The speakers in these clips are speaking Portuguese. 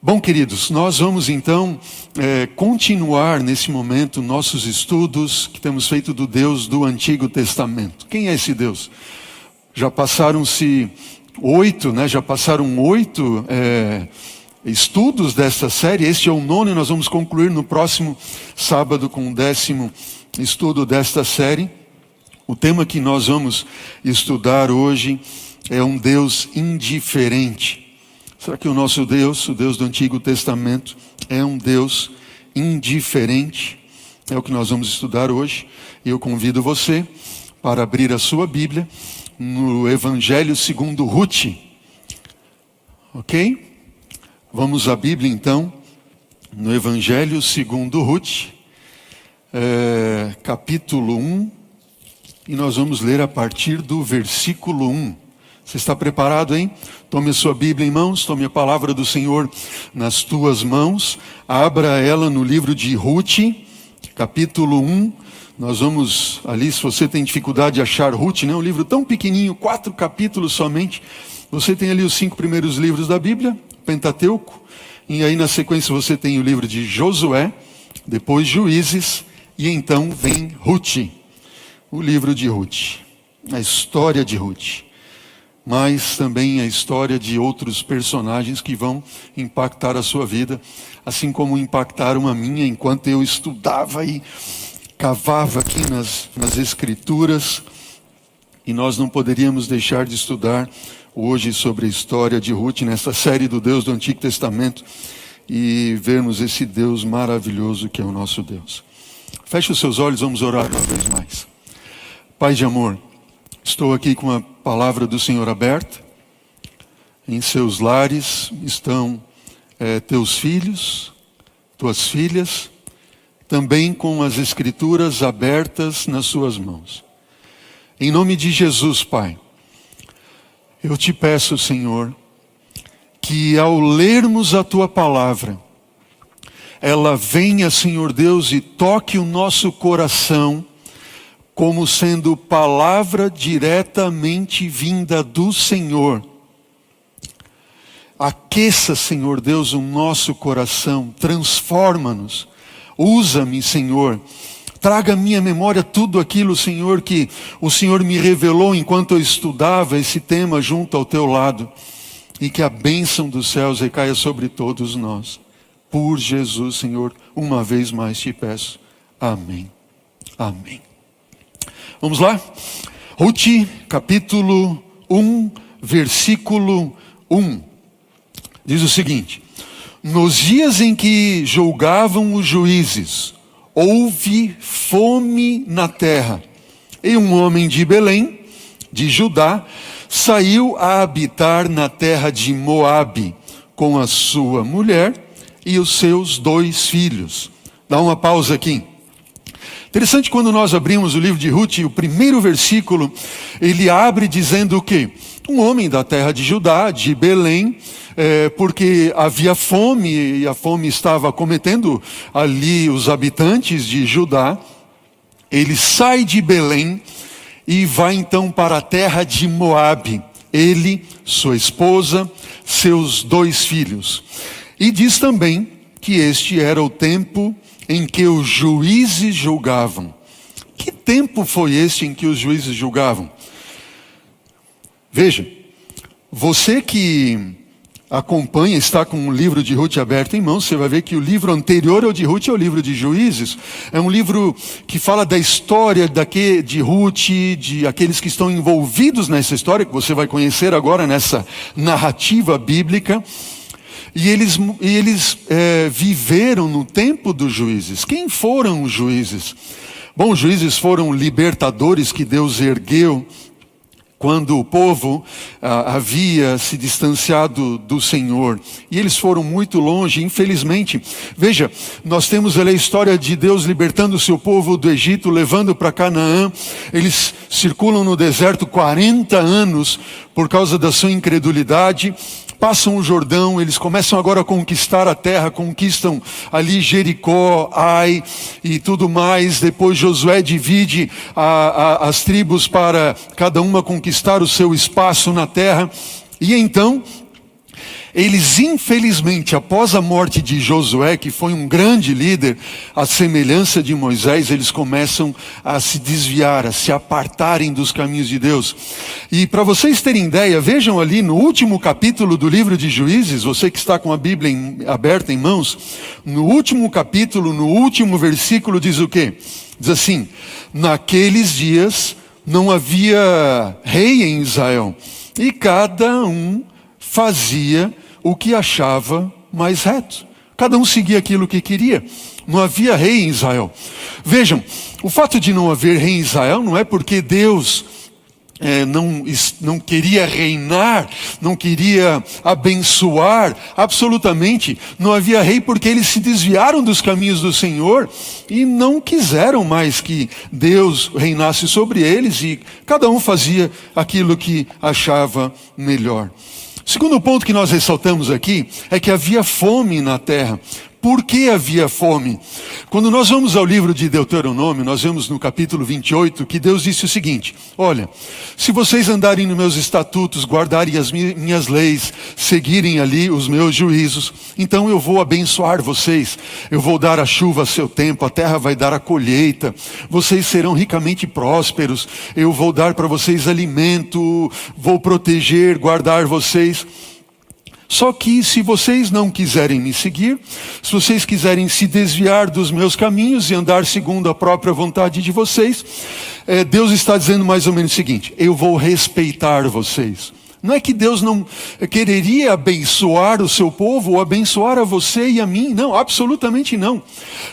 Bom, queridos, nós vamos então continuar nesse momento nossos estudos que temos feito do Deus do Antigo Testamento. Quem é esse Deus? Já passaram-se 8 estudos desta série. Este é o 9º e nós vamos concluir no próximo sábado com o 10º estudo desta série. O tema que nós vamos estudar hoje é um Deus indiferente. Será que o nosso Deus, o Deus do Antigo Testamento, é um Deus indiferente? É o que nós vamos estudar hoje. E eu convido você para abrir a sua Bíblia no Evangelho segundo Ruth. Ok? Vamos à Bíblia então, no Evangelho segundo Ruth, capítulo 1, e nós vamos ler a partir do versículo 1. Você está preparado, hein? Tome a sua Bíblia em mãos, tome a palavra do Senhor nas tuas mãos, abra ela no livro de Ruth, capítulo 1. Nós vamos ali, se você tem dificuldade de achar Ruth, né? Um livro tão pequenininho, 4 capítulos somente. Você tem ali os 5 primeiros livros da Bíblia, Pentateuco, e aí na sequência você tem o livro de Josué, depois Juízes, e então vem Ruth, o livro de Ruth, a história de Ruth. Mas também a história de outros personagens que vão impactar a sua vida, assim como impactaram a minha enquanto eu estudava e cavava aqui nas Escrituras. E nós não poderíamos deixar de estudar hoje sobre a história de Ruth, nessa série do Deus do Antigo Testamento, e vermos esse Deus maravilhoso que é o nosso Deus. Feche os seus olhos, vamos orar uma vez mais. Pai de amor, estou aqui com a palavra do Senhor aberta. Em seus lares estão teus filhos, tuas filhas, também com as Escrituras abertas nas suas mãos. Em nome de Jesus, Pai, eu te peço, Senhor, que ao lermos a tua palavra, ela venha, Senhor Deus, e toque o nosso coração, como sendo palavra diretamente vinda do Senhor. Aqueça, Senhor Deus, o nosso coração, transforma-nos, usa-me, Senhor, traga à minha memória tudo aquilo, Senhor, que o Senhor me revelou enquanto eu estudava esse tema junto ao teu lado, e que a bênção dos céus recaia sobre todos nós. Por Jesus, Senhor, uma vez mais te peço. Amém. Amém. Vamos lá? Ruth, capítulo 1, versículo 1. Diz o seguinte: nos dias em que julgavam os juízes, houve fome na terra, e um homem de Belém, de Judá, saiu a habitar na terra de Moabe, com a sua mulher e os seus 2 filhos. Dá uma pausa aqui. Interessante, quando nós abrimos o livro de Ruth, o primeiro versículo, ele abre dizendo o quê? Um homem da terra de Judá, de Belém, porque havia fome, e a fome estava acometendo ali os habitantes de Judá. Ele sai de Belém e vai então para a terra de Moabe. Ele, sua esposa, seus 2 filhos. E diz também que este era o tempo em que os juízes julgavam. Que tempo foi este em que os juízes julgavam? Veja, você que acompanha, está com o livro de Ruth aberto em mãos, você vai ver que o livro anterior ao de Ruth é o livro de Juízes. É um livro que fala da história de Ruth, de aqueles que estão envolvidos nessa história, que você vai conhecer agora nessa narrativa bíblica. E eles viveram no tempo dos juízes. Quem foram os juízes? Bom, os juízes foram libertadores que Deus ergueu quando o povo havia se distanciado do Senhor. E eles foram muito longe, infelizmente. Veja, nós temos ali a história de Deus libertando o seu povo do Egito, levando para Canaã. Eles circulam no deserto 40 anos por causa da sua incredulidade. Passam o Jordão, eles começam agora a conquistar a terra, conquistam ali Jericó, Ai e tudo mais. Depois Josué divide as tribos para cada uma conquistar o seu espaço na terra. E então eles infelizmente, após a morte de Josué, que foi um grande líder, à semelhança de Moisés, eles começam a se desviar, a se apartarem dos caminhos de Deus. E para vocês terem ideia, vejam ali no último capítulo do livro de Juízes, você que está com a Bíblia aberta em mãos, no último capítulo, no último versículo diz o quê? Diz assim: naqueles dias não havia rei em Israel, e cada um fazia o que achava mais reto. Cada um seguia aquilo que queria. Não havia rei em Israel. Vejam, o fato de não haver rei em Israel não é porque Deus não queria reinar, não queria abençoar, absolutamente. Não havia rei porque eles se desviaram dos caminhos do Senhor e não quiseram mais que Deus reinasse sobre eles, e cada um fazia aquilo que achava melhor. Segundo ponto que nós ressaltamos aqui é que havia fome na terra. Por que havia fome? Quando nós vamos ao livro de Deuteronômio, nós vemos no capítulo 28 que Deus disse o seguinte: olha, se vocês andarem nos meus estatutos, guardarem as minhas leis, seguirem ali os meus juízos, então eu vou abençoar vocês, eu vou dar a chuva a seu tempo, a terra vai dar a colheita, vocês serão ricamente prósperos, eu vou dar para vocês alimento, vou proteger, guardar vocês. Só que se vocês não quiserem me seguir, se vocês quiserem se desviar dos meus caminhos e andar segundo a própria vontade de vocês, Deus está dizendo mais ou menos o seguinte: eu vou respeitar vocês. Não é que Deus não quereria abençoar o seu povo ou abençoar a você e a mim, não, absolutamente não.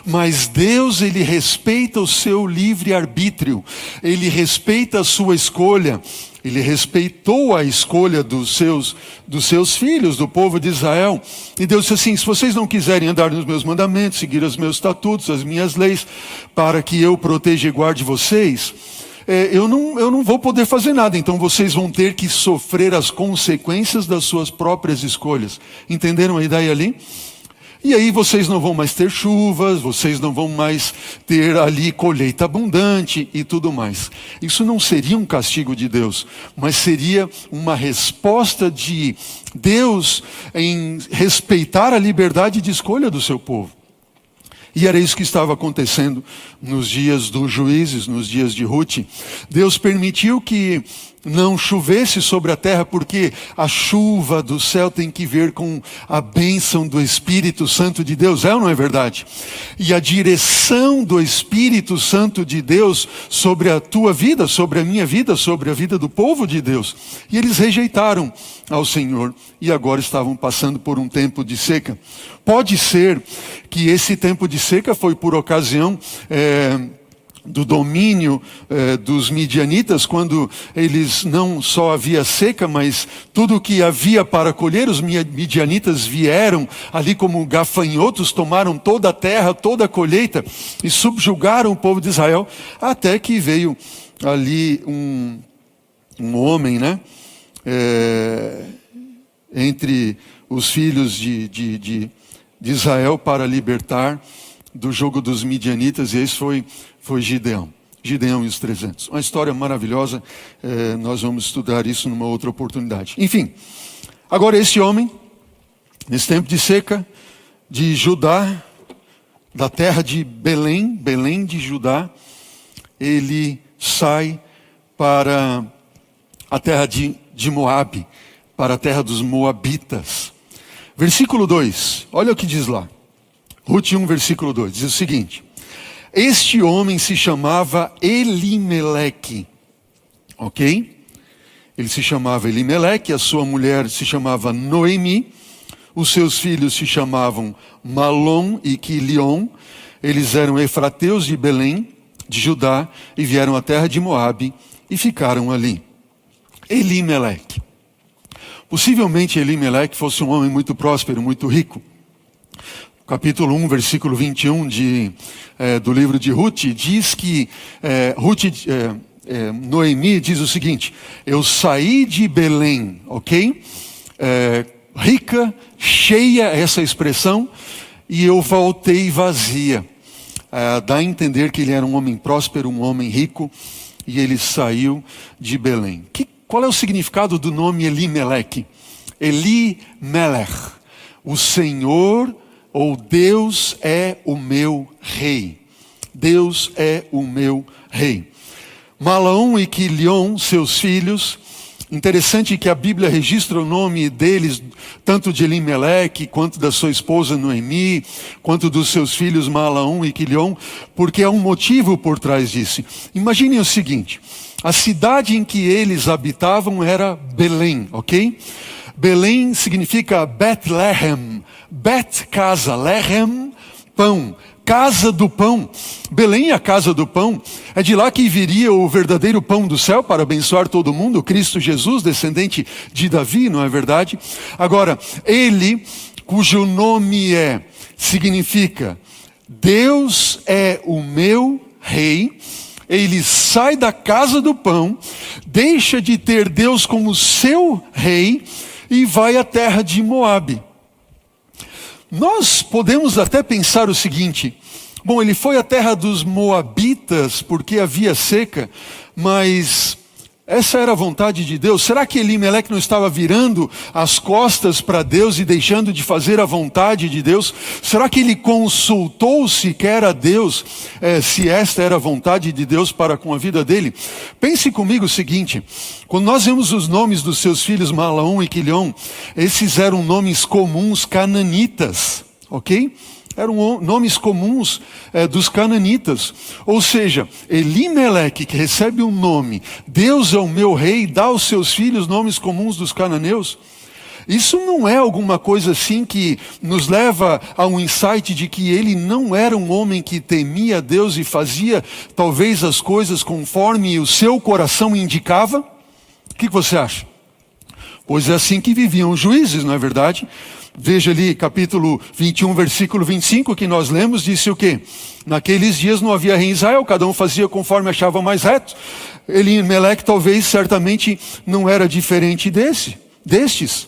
Mas Deus, Ele respeita o seu livre-arbítrio, Ele respeita a sua escolha. Ele respeitou a escolha dos seus filhos, do povo de Israel. E Deus disse assim: se vocês não quiserem andar nos meus mandamentos, seguir os meus estatutos, as minhas leis, para que eu proteja e guarde vocês, eu não vou poder fazer nada. Então vocês vão ter que sofrer as consequências das suas próprias escolhas. Entenderam a ideia ali? E aí vocês não vão mais ter chuvas, vocês não vão mais ter ali colheita abundante e tudo mais. Isso não seria um castigo de Deus, mas seria uma resposta de Deus em respeitar a liberdade de escolha do seu povo. E era isso que estava acontecendo nos dias dos juízes, nos dias de Ruth. Deus permitiu que não chovesse sobre a terra, porque a chuva do céu tem que ver com a bênção do Espírito Santo de Deus, ou não é verdade? E a direção do Espírito Santo de Deus sobre a tua vida, sobre a minha vida, sobre a vida do povo de Deus. E eles rejeitaram ao Senhor e agora estavam passando por um tempo de seca. Pode ser que esse tempo de seca foi por ocasião do domínio dos midianitas, quando eles não só havia seca, mas tudo o que havia para colher, os midianitas vieram ali como gafanhotos, tomaram toda a terra, toda a colheita e subjugaram o povo de Israel, até que veio ali um homem, né? Entre os filhos de Israel para libertar do jogo dos midianitas, e esse foi Gideão e os 300. Uma história maravilhosa, nós vamos estudar isso numa outra oportunidade. Enfim, agora esse homem, nesse tempo de seca, de Judá, da terra de Belém de Judá, ele sai para a terra de Moabe, para a terra dos Moabitas. Versículo 2, olha o que diz lá. Ruth 1, versículo 2, diz o seguinte: este homem se chamava Elimeleque, ok? Ele se chamava Elimeleque, a sua mulher se chamava Noemi, os seus filhos se chamavam Malom e Quilion, eles eram efrateus de Belém, de Judá, e vieram à terra de Moabe e ficaram ali. Elimeleque. Possivelmente Elimeleque fosse um homem muito próspero, muito rico. Capítulo 1, versículo 21 do livro de Ruth, diz que Noemi diz o seguinte: eu saí de Belém, ok? Rica, cheia, essa expressão, e eu voltei vazia. Dá a entender que ele era um homem próspero, um homem rico, e ele saiu de Belém. Qual é o significado do nome Elimeleque? Elimelech. O Senhor ou Deus é o meu rei. Deus é o meu rei. Malaom e Quilion, seus filhos. Interessante que a Bíblia registra o nome deles, tanto de Elimeleque, quanto da sua esposa Noemi, quanto dos seus filhos Malaom e Quilion, porque há um motivo por trás disso. Imaginem o seguinte, a cidade em que eles habitavam era Belém, ok? Belém significa Bethlehem, Bet, casa, Lehem, pão. Casa do pão. Belém, a casa do pão, é de lá que viria o verdadeiro pão do céu para abençoar todo mundo, Cristo Jesus, descendente de Davi, não é verdade? Agora, ele, cujo nome significa Deus é o meu rei, ele sai da casa do pão, deixa de ter Deus como seu rei e vai à terra de Moabe. Nós podemos até pensar o seguinte, bom, ele foi à terra dos Moabitas porque havia seca, mas essa era a vontade de Deus. Será que Elimeleque não estava virando as costas para Deus e deixando de fazer a vontade de Deus? Será que ele consultou sequer a Deus, se esta era a vontade de Deus para com a vida dele? Pense comigo o seguinte, quando nós vemos os nomes dos seus filhos Malaom e Quilion, esses eram nomes comuns cananitas, ok? Eram nomes comuns dos cananitas. Ou seja, Elimeleque, que recebe um nome, Deus é o meu rei, dá aos seus filhos nomes comuns dos cananeus. Isso não é alguma coisa assim que nos leva a um insight de que ele não era um homem que temia Deus e fazia talvez as coisas conforme o seu coração indicava? O que você acha? Pois é assim que viviam os juízes, não é verdade? Veja ali capítulo 21, versículo 25, que nós lemos, disse o quê? Naqueles dias não havia rei em Israel, cada um fazia conforme achava mais reto. Elimeleque talvez, certamente, não era diferente destes.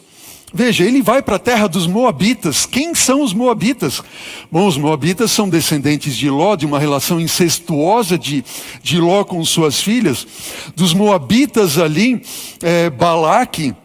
Veja, ele vai para a terra dos Moabitas. Quem são os Moabitas? Bom, os Moabitas são descendentes de Ló, de uma relação incestuosa de Ló com suas filhas. Dos Moabitas ali, Balaque,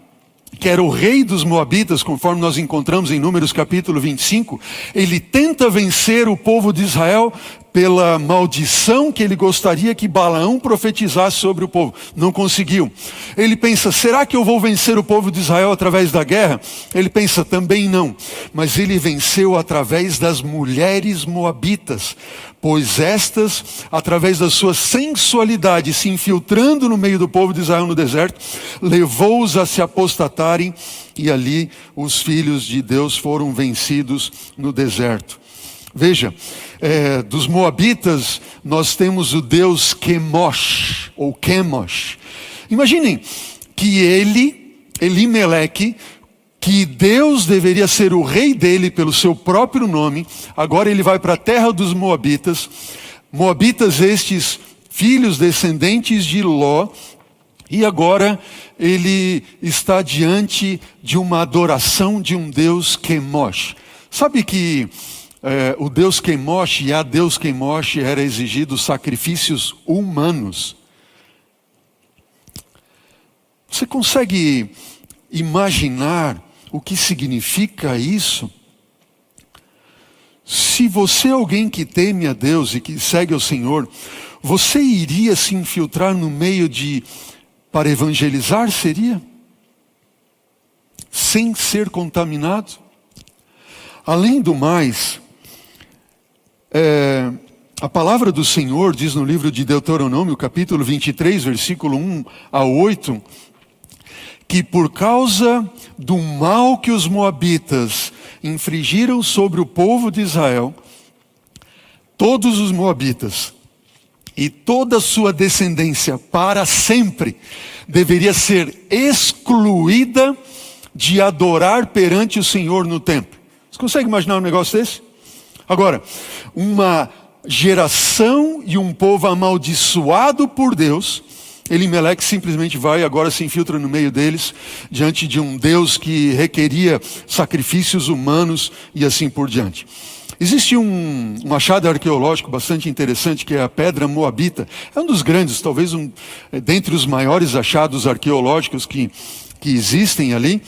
que era o rei dos Moabitas, conforme nós encontramos em Números capítulo 25, ele tenta vencer o povo de Israel pela maldição que ele gostaria que Balaão profetizasse sobre o povo. Não conseguiu. Ele pensa, será que eu vou vencer o povo de Israel através da guerra? Ele pensa, também não. Mas ele venceu através das mulheres moabitas, pois estas, através da sua sensualidade, se infiltrando no meio do povo de Israel no deserto, levou-os a se apostatarem, e ali os filhos de Deus foram vencidos no deserto. Veja, dos Moabitas nós temos o deus Quemosh, ou Quemosh. Imaginem que Elimeleque, que Deus deveria ser o rei dele pelo seu próprio nome, agora ele vai para a terra dos Moabitas. Moabitas estes, filhos descendentes de Ló, e agora ele está diante de uma adoração de um deus Quemosh. Sabe que o deus Quemosh e a deus Quemosh era exigido sacrifícios humanos. Você consegue imaginar o que significa isso? Se você é alguém que teme a Deus e que segue ao Senhor, você iria se infiltrar no meio para evangelizar, seria? Sem ser contaminado? Além do mais, a palavra do Senhor diz no livro de Deuteronômio, capítulo 23, versículo 1 a 8, que por causa do mal que os moabitas infligiram sobre o povo de Israel, todos os moabitas e toda a sua descendência para sempre deveria ser excluída de adorar perante o Senhor no templo. Você consegue imaginar um negócio desse? Agora, uma geração e um povo amaldiçoado por Deus, Elimeleque simplesmente vai, agora se infiltra no meio deles, diante de um Deus que requeria sacrifícios humanos e assim por diante. Existe um achado arqueológico bastante interessante, que é a Pedra Moabita. É um dos grandes, talvez dentre os maiores achados arqueológicos que existem ali.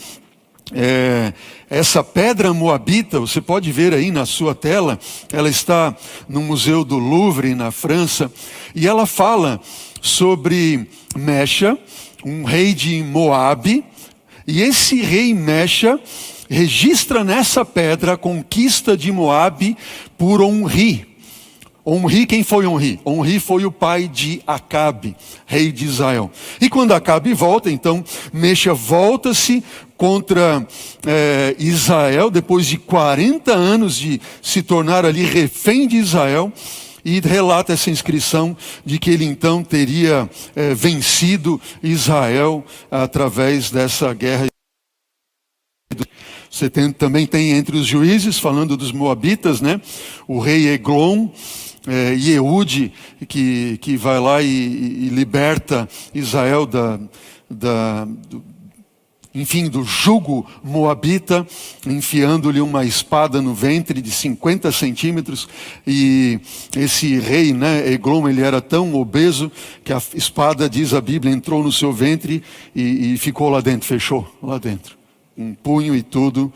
essa pedra moabita, você pode ver aí na sua tela, ela está no Museu do Louvre, na França, e ela fala sobre Mexa, um rei de Moabe, e esse rei Mexa registra nessa pedra a conquista de Moabe por Onri. Onri, quem foi Onri? Onri foi o pai de Acabe, rei de Israel. E quando Acabe volta, então, Mexa volta-se contra Israel, depois de 40 anos de se tornar ali refém de Israel, e relata essa inscrição de que ele então teria vencido Israel através dessa guerra. Você também tem entre os juízes, falando dos moabitas, né? O rei Eglon, Yehud, que vai lá e liberta Israel do jugo moabita, enfiando-lhe uma espada no ventre de 50 centímetros. E esse rei, né, Eglon, ele era tão obeso que a espada, diz a Bíblia, entrou no seu ventre e ficou lá dentro, fechou lá dentro. Um punho e tudo,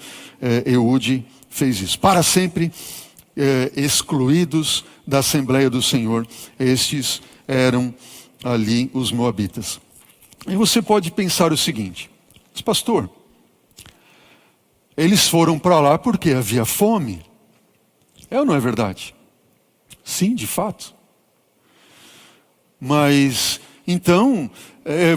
Ehud fez isso. Para sempre excluídos da Assembleia do Senhor, estes eram ali os moabitas. E você pode pensar o seguinte: mas pastor, eles foram para lá porque havia fome. É ou não é verdade? Sim, de fato. Mas então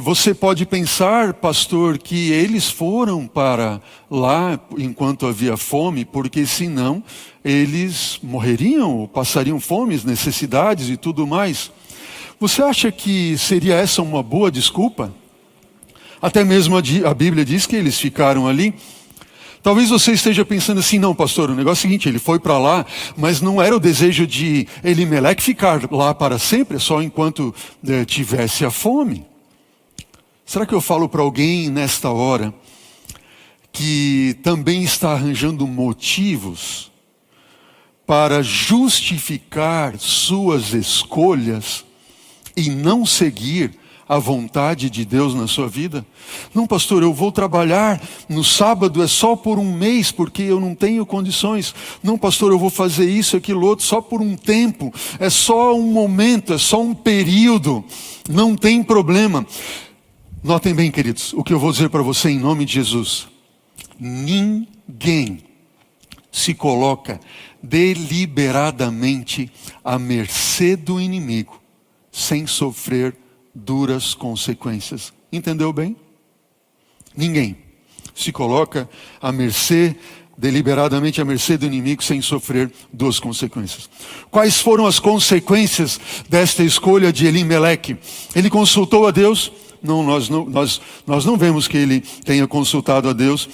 você pode pensar, pastor, que eles foram para lá enquanto havia fome, porque senão eles morreriam, ou passariam fomes, necessidades e tudo mais. Você acha que seria essa uma boa desculpa? Até mesmo a Bíblia diz que eles ficaram ali. Talvez você esteja pensando assim: não, pastor, o negócio é o seguinte, ele foi para lá, mas não era o desejo de Elimeleque ficar lá para sempre, só enquanto tivesse a fome. Será que eu falo para alguém nesta hora que também está arranjando motivos para justificar suas escolhas e não seguir a vontade de Deus na sua vida? Não, pastor, eu vou trabalhar no sábado, é só por um mês, porque eu não tenho condições. Não, pastor, eu vou fazer isso, aquilo, outro, só por um tempo. É só um momento, é só um período. Não tem problema. Notem bem, queridos, o que eu vou dizer para você em nome de Jesus. Ninguém se coloca deliberadamente à mercê do inimigo sem sofrer duras consequências. Entendeu bem? Ninguém se coloca à mercê, deliberadamente à mercê do inimigo sem sofrer duras consequências. Quais foram as consequências desta escolha de Elimeleque? Ele consultou a Deus? Não, nós não vemos que ele tenha consultado a Deus.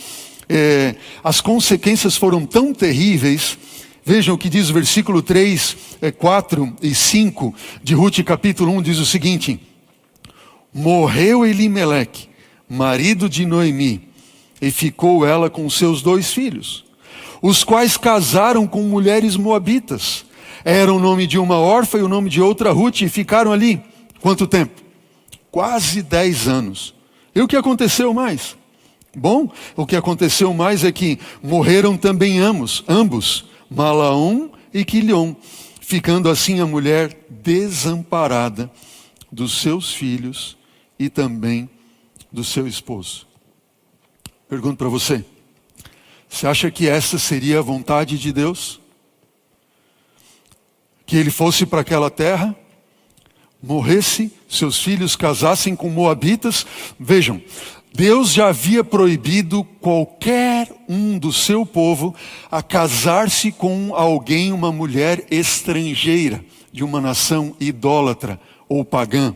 As consequências foram tão terríveis. Vejam o que diz o versículo 3, 4 e 5 de Rute capítulo 1, diz o seguinte: morreu Elimeleque, marido de Noemi, e ficou ela com seus 2 filhos, os quais casaram com mulheres moabitas. Era o nome de uma órfã e o nome de outra Rute, e ficaram ali. Quanto tempo? Quase 10 anos. E o que aconteceu mais? Bom, o que aconteceu mais é que morreram também ambos, Malaom e Quilion, ficando assim a mulher desamparada dos seus filhos e também do seu esposo. Pergunto para você: você acha que essa seria a vontade de Deus? Que ele fosse para aquela terra, morresse, seus filhos casassem com moabitas? Vejam, Deus já havia proibido qualquer um do seu povo a casar-se com alguém, uma mulher estrangeira, de uma nação idólatra ou pagã.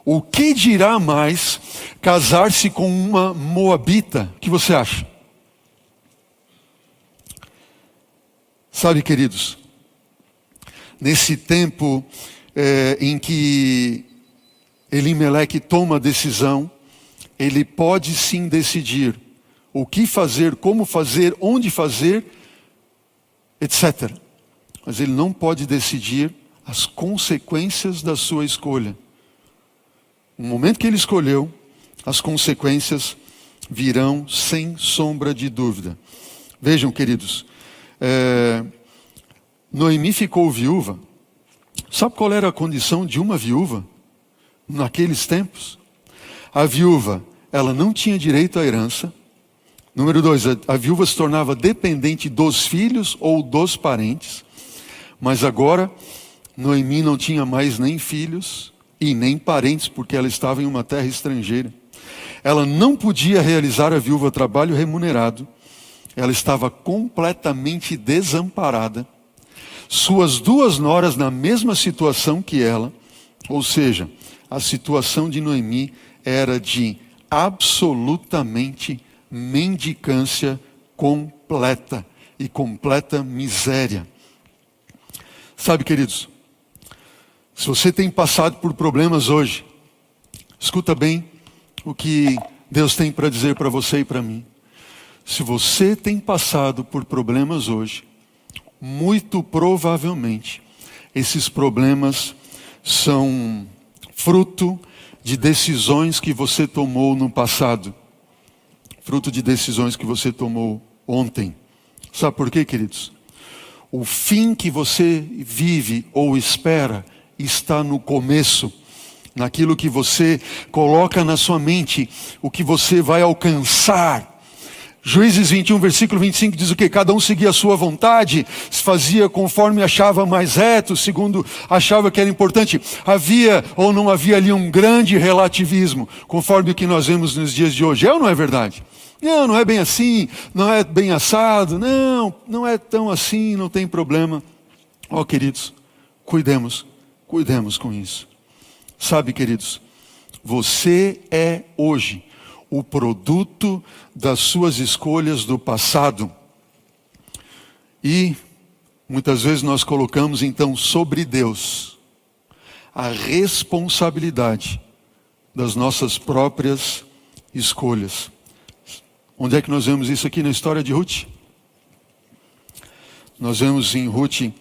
O que dirá mais casar-se com uma moabita? O que você acha? Sabe, queridos, nesse tempo em que Elimeleque toma a decisão, ele pode sim decidir o que fazer, como fazer, onde fazer, etc. Mas ele não pode decidir as consequências da sua escolha. No momento que ele escolheu, as consequências virão sem sombra de dúvida. Vejam, queridos, Noemi ficou viúva. Sabe qual era a condição de uma viúva naqueles tempos? A viúva, ela não tinha direito à herança. Número 2, a viúva se tornava dependente dos filhos ou dos parentes. Mas agora, Noemi não tinha mais nem filhos e nem parentes, porque ela estava em uma terra estrangeira. Ela não podia realizar a viúva trabalho remunerado. Ela estava completamente desamparada. Suas 2 noras na mesma situação que ela, ou seja, a situação de Noemi era de absolutamente mendicância completa e completa miséria. Sabe, queridos, se você tem passado por problemas hoje, escuta bem o que Deus tem para dizer para você e para mim. Se você tem passado por problemas hoje, muito provavelmente esses problemas são fruto de decisões que você tomou no passado. Fruto de decisões que você tomou ontem. Sabe por quê, queridos? O fim que você vive ou espera está no começo. Naquilo que você coloca na sua mente, o que você vai alcançar. Juízes 21, versículo 25 diz o quê? Cada um seguia a sua vontade, se fazia conforme achava mais reto, segundo achava que era importante. Havia ou não havia ali um grande relativismo, conforme o que nós vemos nos dias de hoje. É ou não é verdade? Não é bem assim, não é bem assado, não é tão assim, não tem problema. Ó, queridos, cuidemos com isso. Sabe, queridos, você é hoje o produto das suas escolhas do passado. E muitas vezes nós colocamos então sobre Deus a responsabilidade das nossas próprias escolhas. Onde é que nós vemos isso aqui na história de Ruth? Nós vemos em Ruth,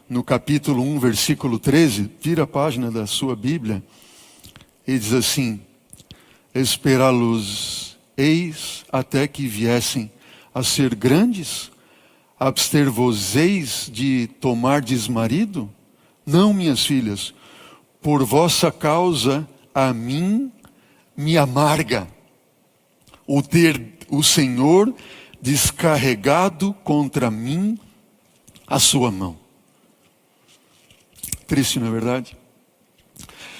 no capítulo 1, versículo 13, vira a página da sua Bíblia, e diz assim: esperá-los eis até que viessem a ser grandes? Abster-vos-eis de tomardes marido? Não, minhas filhas, por vossa causa a mim me amarga o ter o Senhor descarregado contra mim a sua mão. Triste, não é verdade?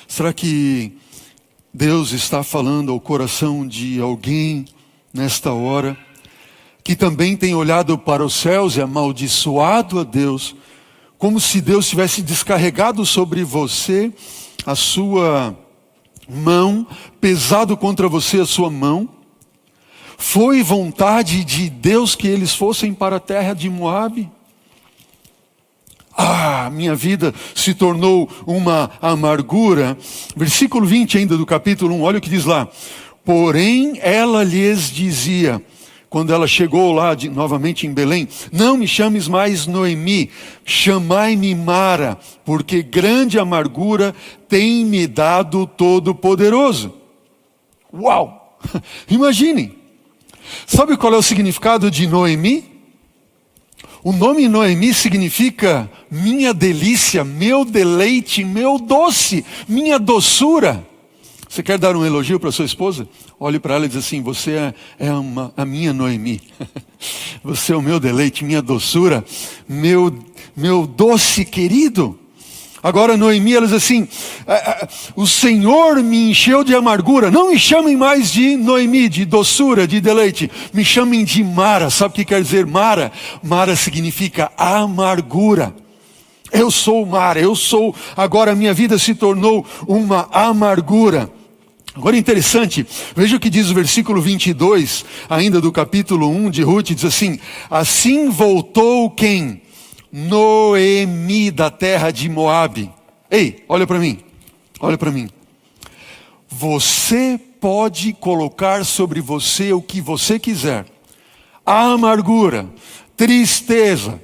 Será que Deus está falando ao coração de alguém nesta hora que também tem olhado para os céus e amaldiçoado a Deus, como se Deus tivesse descarregado sobre você a sua mão, pesado contra você a sua mão? Foi vontade de Deus que eles fossem para a terra de Moabe? Minha vida se tornou uma amargura. Versículo 20 ainda do capítulo 1, olha o que diz lá. Porém ela lhes dizia, quando ela chegou lá novamente em Belém: não me chames mais Noemi, chamai-me Mara, porque grande amargura tem me dado o Todo-Poderoso. Uau! Imaginem! Sabe qual é o significado de Noemi? O nome Noemi significa minha delícia, meu deleite, meu doce, minha doçura. Você quer dar um elogio para sua esposa? Olhe para ela e diz assim: você é a minha Noemi. Você é o meu deleite, minha doçura, meu doce querido. Agora Noemi, ela diz assim: o Senhor me encheu de amargura. Não me chamem mais de Noemi, de doçura, de deleite. Me chamem de Mara. Sabe o que quer dizer Mara? Mara significa amargura. Eu sou Mara, agora a minha vida se tornou uma amargura. Agora interessante, veja o que diz o versículo 22, ainda do capítulo 1 de Ruth, diz assim: assim voltou quem? Noemi da terra de Moabe. Ei, olha para mim. Você pode colocar sobre você o que você quiser. A amargura, tristeza.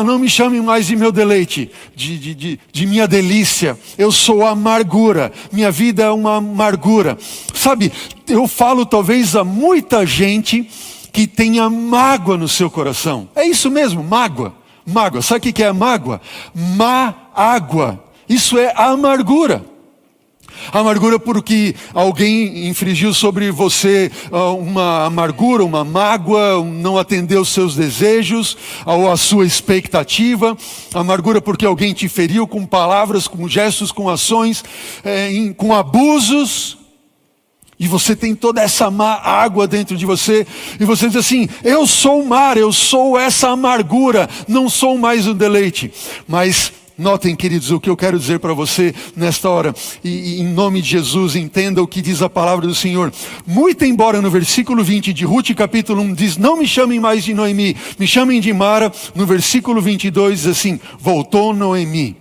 Não me chame mais de meu deleite, de minha delícia. Eu sou amargura. Minha vida é uma amargura. Sabe, eu falo talvez a muita gente que tenha mágoa no seu coração. É isso mesmo, mágoa. Mágoa. Sabe o que é mágoa? Má água. Isso é amargura. Amargura porque alguém infringiu sobre você uma amargura, uma mágoa, não atendeu os seus desejos, ou a sua expectativa. Amargura porque alguém te feriu com palavras, com gestos, com ações, com abusos. E você tem toda essa má água dentro de você. E você diz assim, eu sou o mar, eu sou essa amargura, não sou mais um deleite. Mas notem, queridos, o que eu quero dizer para você nesta hora. E em nome de Jesus, entenda o que diz a palavra do Senhor. Muito embora no versículo 20 de Ruth, capítulo 1, diz, não me chamem mais de Noemi, me chamem de Mara. No versículo 22 diz assim, voltou Noemi.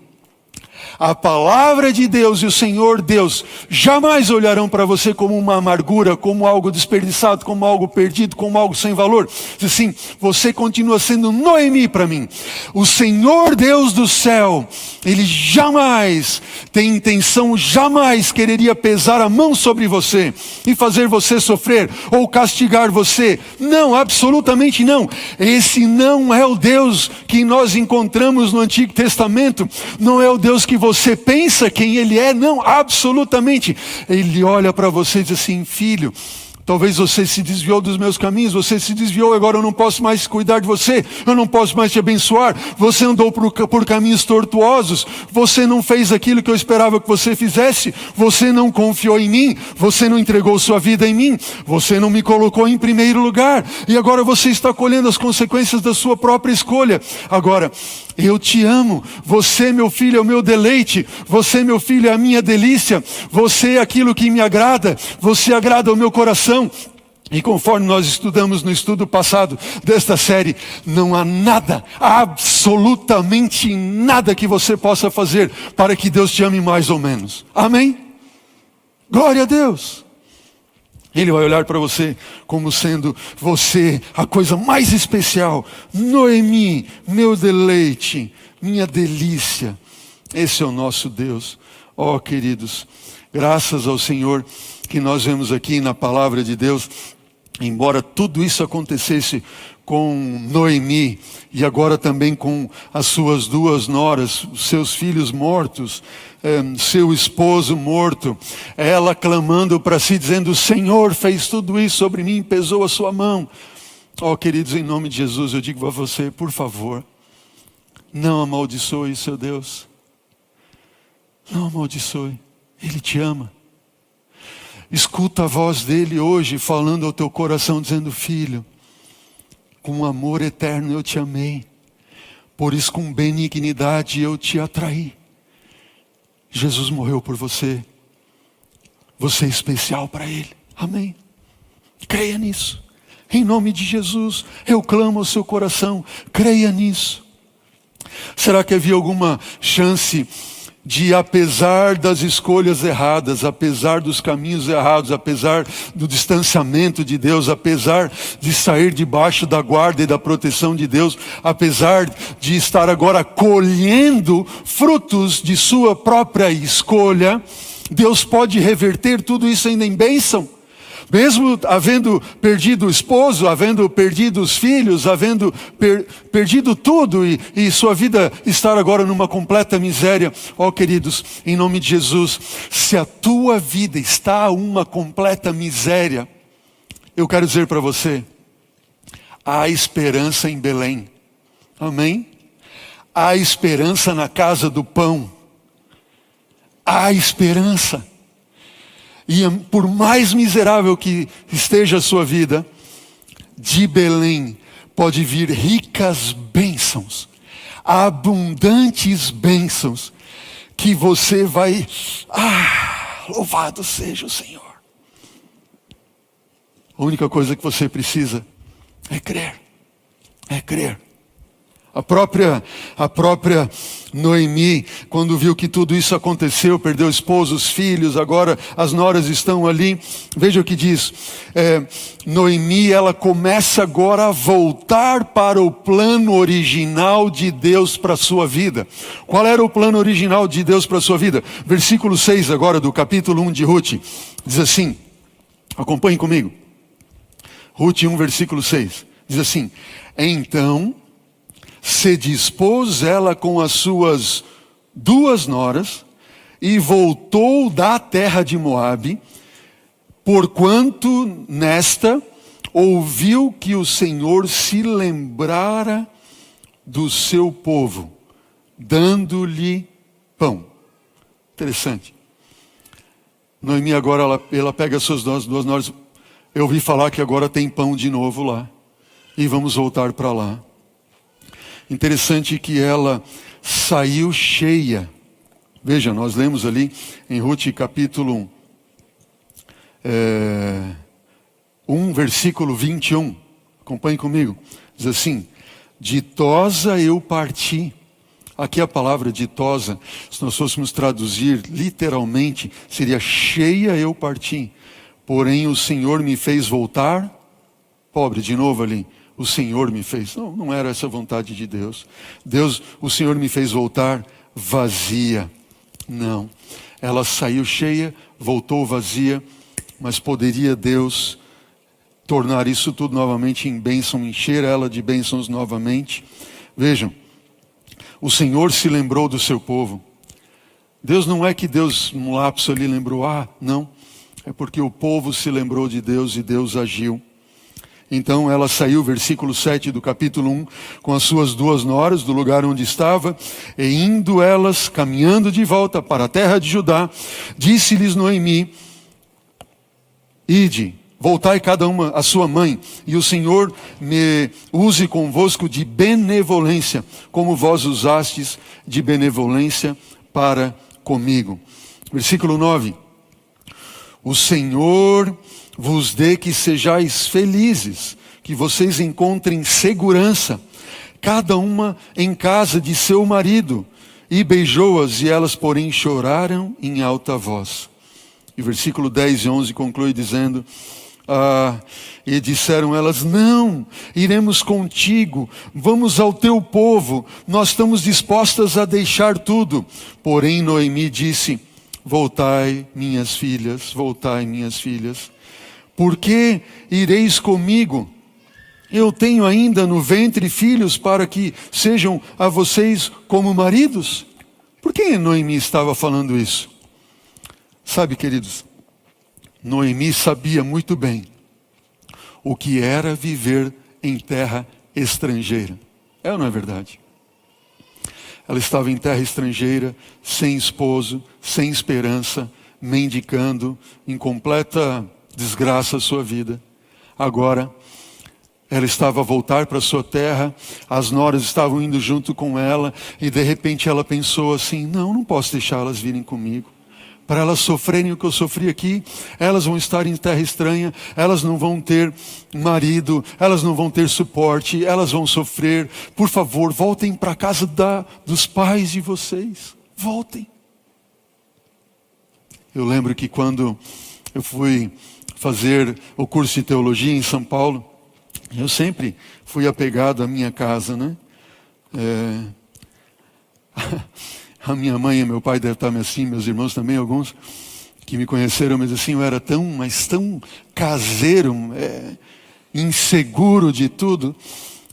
A palavra de Deus e o Senhor Deus jamais olharão para você como uma amargura, como algo desperdiçado, como algo perdido, como algo sem valor. Diz assim, você continua sendo Noemi para mim. O Senhor Deus do céu, Ele jamais tem intenção, jamais quereria pesar a mão sobre você e fazer você sofrer ou castigar você. Não, absolutamente não. Esse não é o Deus que nós encontramos no Antigo Testamento. Não é o Deus que você pensa quem Ele é, não, absolutamente. Ele olha para você e diz assim, filho, talvez você se desviou dos meus caminhos, você se desviou, agora eu não posso mais cuidar de você, eu não posso mais te abençoar, você andou por caminhos tortuosos, você não fez aquilo que eu esperava que você fizesse, você não confiou em mim, você não entregou sua vida em mim, você não me colocou em primeiro lugar, e agora você está colhendo as consequências da sua própria escolha. Agora, eu te amo, você meu filho é o meu deleite, você meu filho é a minha delícia, você é aquilo que me agrada, você agrada ao meu coração. E conforme nós estudamos no estudo passado desta série, não há nada, absolutamente nada que você possa fazer para que Deus te ame mais ou menos. Amém? Glória a Deus! Ele vai olhar para você como sendo você a coisa mais especial. Noemi, meu deleite, minha delícia. Esse é o nosso Deus. Oh, queridos, graças ao Senhor que nós vemos aqui na palavra de Deus. Embora tudo isso acontecesse com Noemi e agora também com as suas duas noras, seus filhos mortos, seu esposo morto, ela clamando para si, dizendo, o Senhor fez tudo isso sobre mim, pesou a sua mão. Oh, queridos, em nome de Jesus, eu digo a você, por favor, não amaldiçoe seu Deus. Não amaldiçoe, Ele te ama. Escuta a voz dele hoje falando ao teu coração, dizendo, filho, com amor eterno eu te amei, por isso com benignidade eu te atraí. Jesus morreu por você, você é especial para Ele, amém? Creia nisso, em nome de Jesus, eu clamo ao seu coração, creia nisso. Será que havia alguma chance de, apesar das escolhas erradas, apesar dos caminhos errados, apesar do distanciamento de Deus, apesar de sair debaixo da guarda e da proteção de Deus, apesar de estar agora colhendo frutos de sua própria escolha, Deus pode reverter tudo isso ainda em bênção? Mesmo havendo perdido o esposo, havendo perdido os filhos, havendo perdido tudo e sua vida estar agora numa completa miséria. Ó, queridos, em nome de Jesus, se a tua vida está uma completa miséria, eu quero dizer para você, há esperança em Belém. Amém? Há esperança na casa do pão. Há esperança. E por mais miserável que esteja a sua vida, de Belém pode vir ricas bênçãos, abundantes bênçãos, que você vai, louvado seja o Senhor. A única coisa que você precisa é crer, é crer. A própria Noemi, quando viu que tudo isso aconteceu, perdeu o esposo, os filhos, agora as noras estão ali. Veja o que diz. Noemi, ela começa agora a voltar para o plano original de Deus para a sua vida. Qual era o plano original de Deus para a sua vida? Versículo 6 agora do capítulo 1 de Ruth. Diz assim, acompanhe comigo. Ruth 1, versículo 6. Diz assim, então se dispôs ela com as suas 2 noras e voltou da terra de Moabe, porquanto nesta ouviu que o Senhor se lembrara do seu povo, dando-lhe pão. Interessante. Noemi agora, ela pega as suas 2 noras. Eu ouvi falar que agora tem pão de novo lá. E vamos voltar para lá. Interessante que ela saiu cheia. Veja, nós lemos ali em Ruth capítulo 1, versículo 21. Acompanhe comigo. Diz assim, ditosa eu parti. Aqui a palavra ditosa, se nós fôssemos traduzir literalmente, seria cheia eu parti. Porém o Senhor me fez voltar, pobre, de novo ali. O Senhor me fez. Não era essa a vontade de Deus. O Senhor me fez voltar vazia. Não. Ela saiu cheia, voltou vazia, mas poderia Deus tornar isso tudo novamente em bênção, encher ela de bênçãos novamente. Vejam, o Senhor se lembrou do seu povo. Deus não é que Deus, num lapso ali, lembrou, não. É porque o povo se lembrou de Deus e Deus agiu. Então ela saiu, versículo 7 do capítulo 1, com as suas 2 noras do lugar onde estava, e indo elas, caminhando de volta para a terra de Judá, disse-lhes Noemi, ide, voltai cada uma à sua mãe, e o Senhor me use convosco de benevolência, como vós usastes de benevolência para comigo. Versículo 9, o Senhor vos dê que sejais felizes, que vocês encontrem segurança, cada uma em casa de seu marido. E beijou-as, e elas, porém, choraram em alta voz. E versículo 10 e 11 conclui dizendo, e disseram elas, não, iremos contigo, vamos ao teu povo, nós estamos dispostas a deixar tudo. Porém Noemi disse, voltai minhas filhas, por que ireis comigo? Eu tenho ainda no ventre filhos para que sejam a vocês como maridos? Por que Noemi estava falando isso? Sabe, queridos, Noemi sabia muito bem o que era viver em terra estrangeira. É ou não é verdade? Ela estava em terra estrangeira, sem esposo, sem esperança, mendicando, em completa desgraça a sua vida. Agora, ela estava a voltar para a sua terra, as noras estavam indo junto com ela, e de repente ela pensou assim, não posso deixá-las virem comigo. Para elas sofrerem o que eu sofri aqui, elas vão estar em terra estranha, elas não vão ter marido, elas não vão ter suporte, elas vão sofrer. Por favor, voltem para a casa dos pais de vocês. Voltem. Eu lembro que quando eu fui fazer o curso de teologia em São Paulo, eu sempre fui apegado à minha casa, né? A minha mãe e meu pai devem estar assim, meus irmãos também, alguns que me conheceram, mas assim, eu era tão caseiro, inseguro de tudo.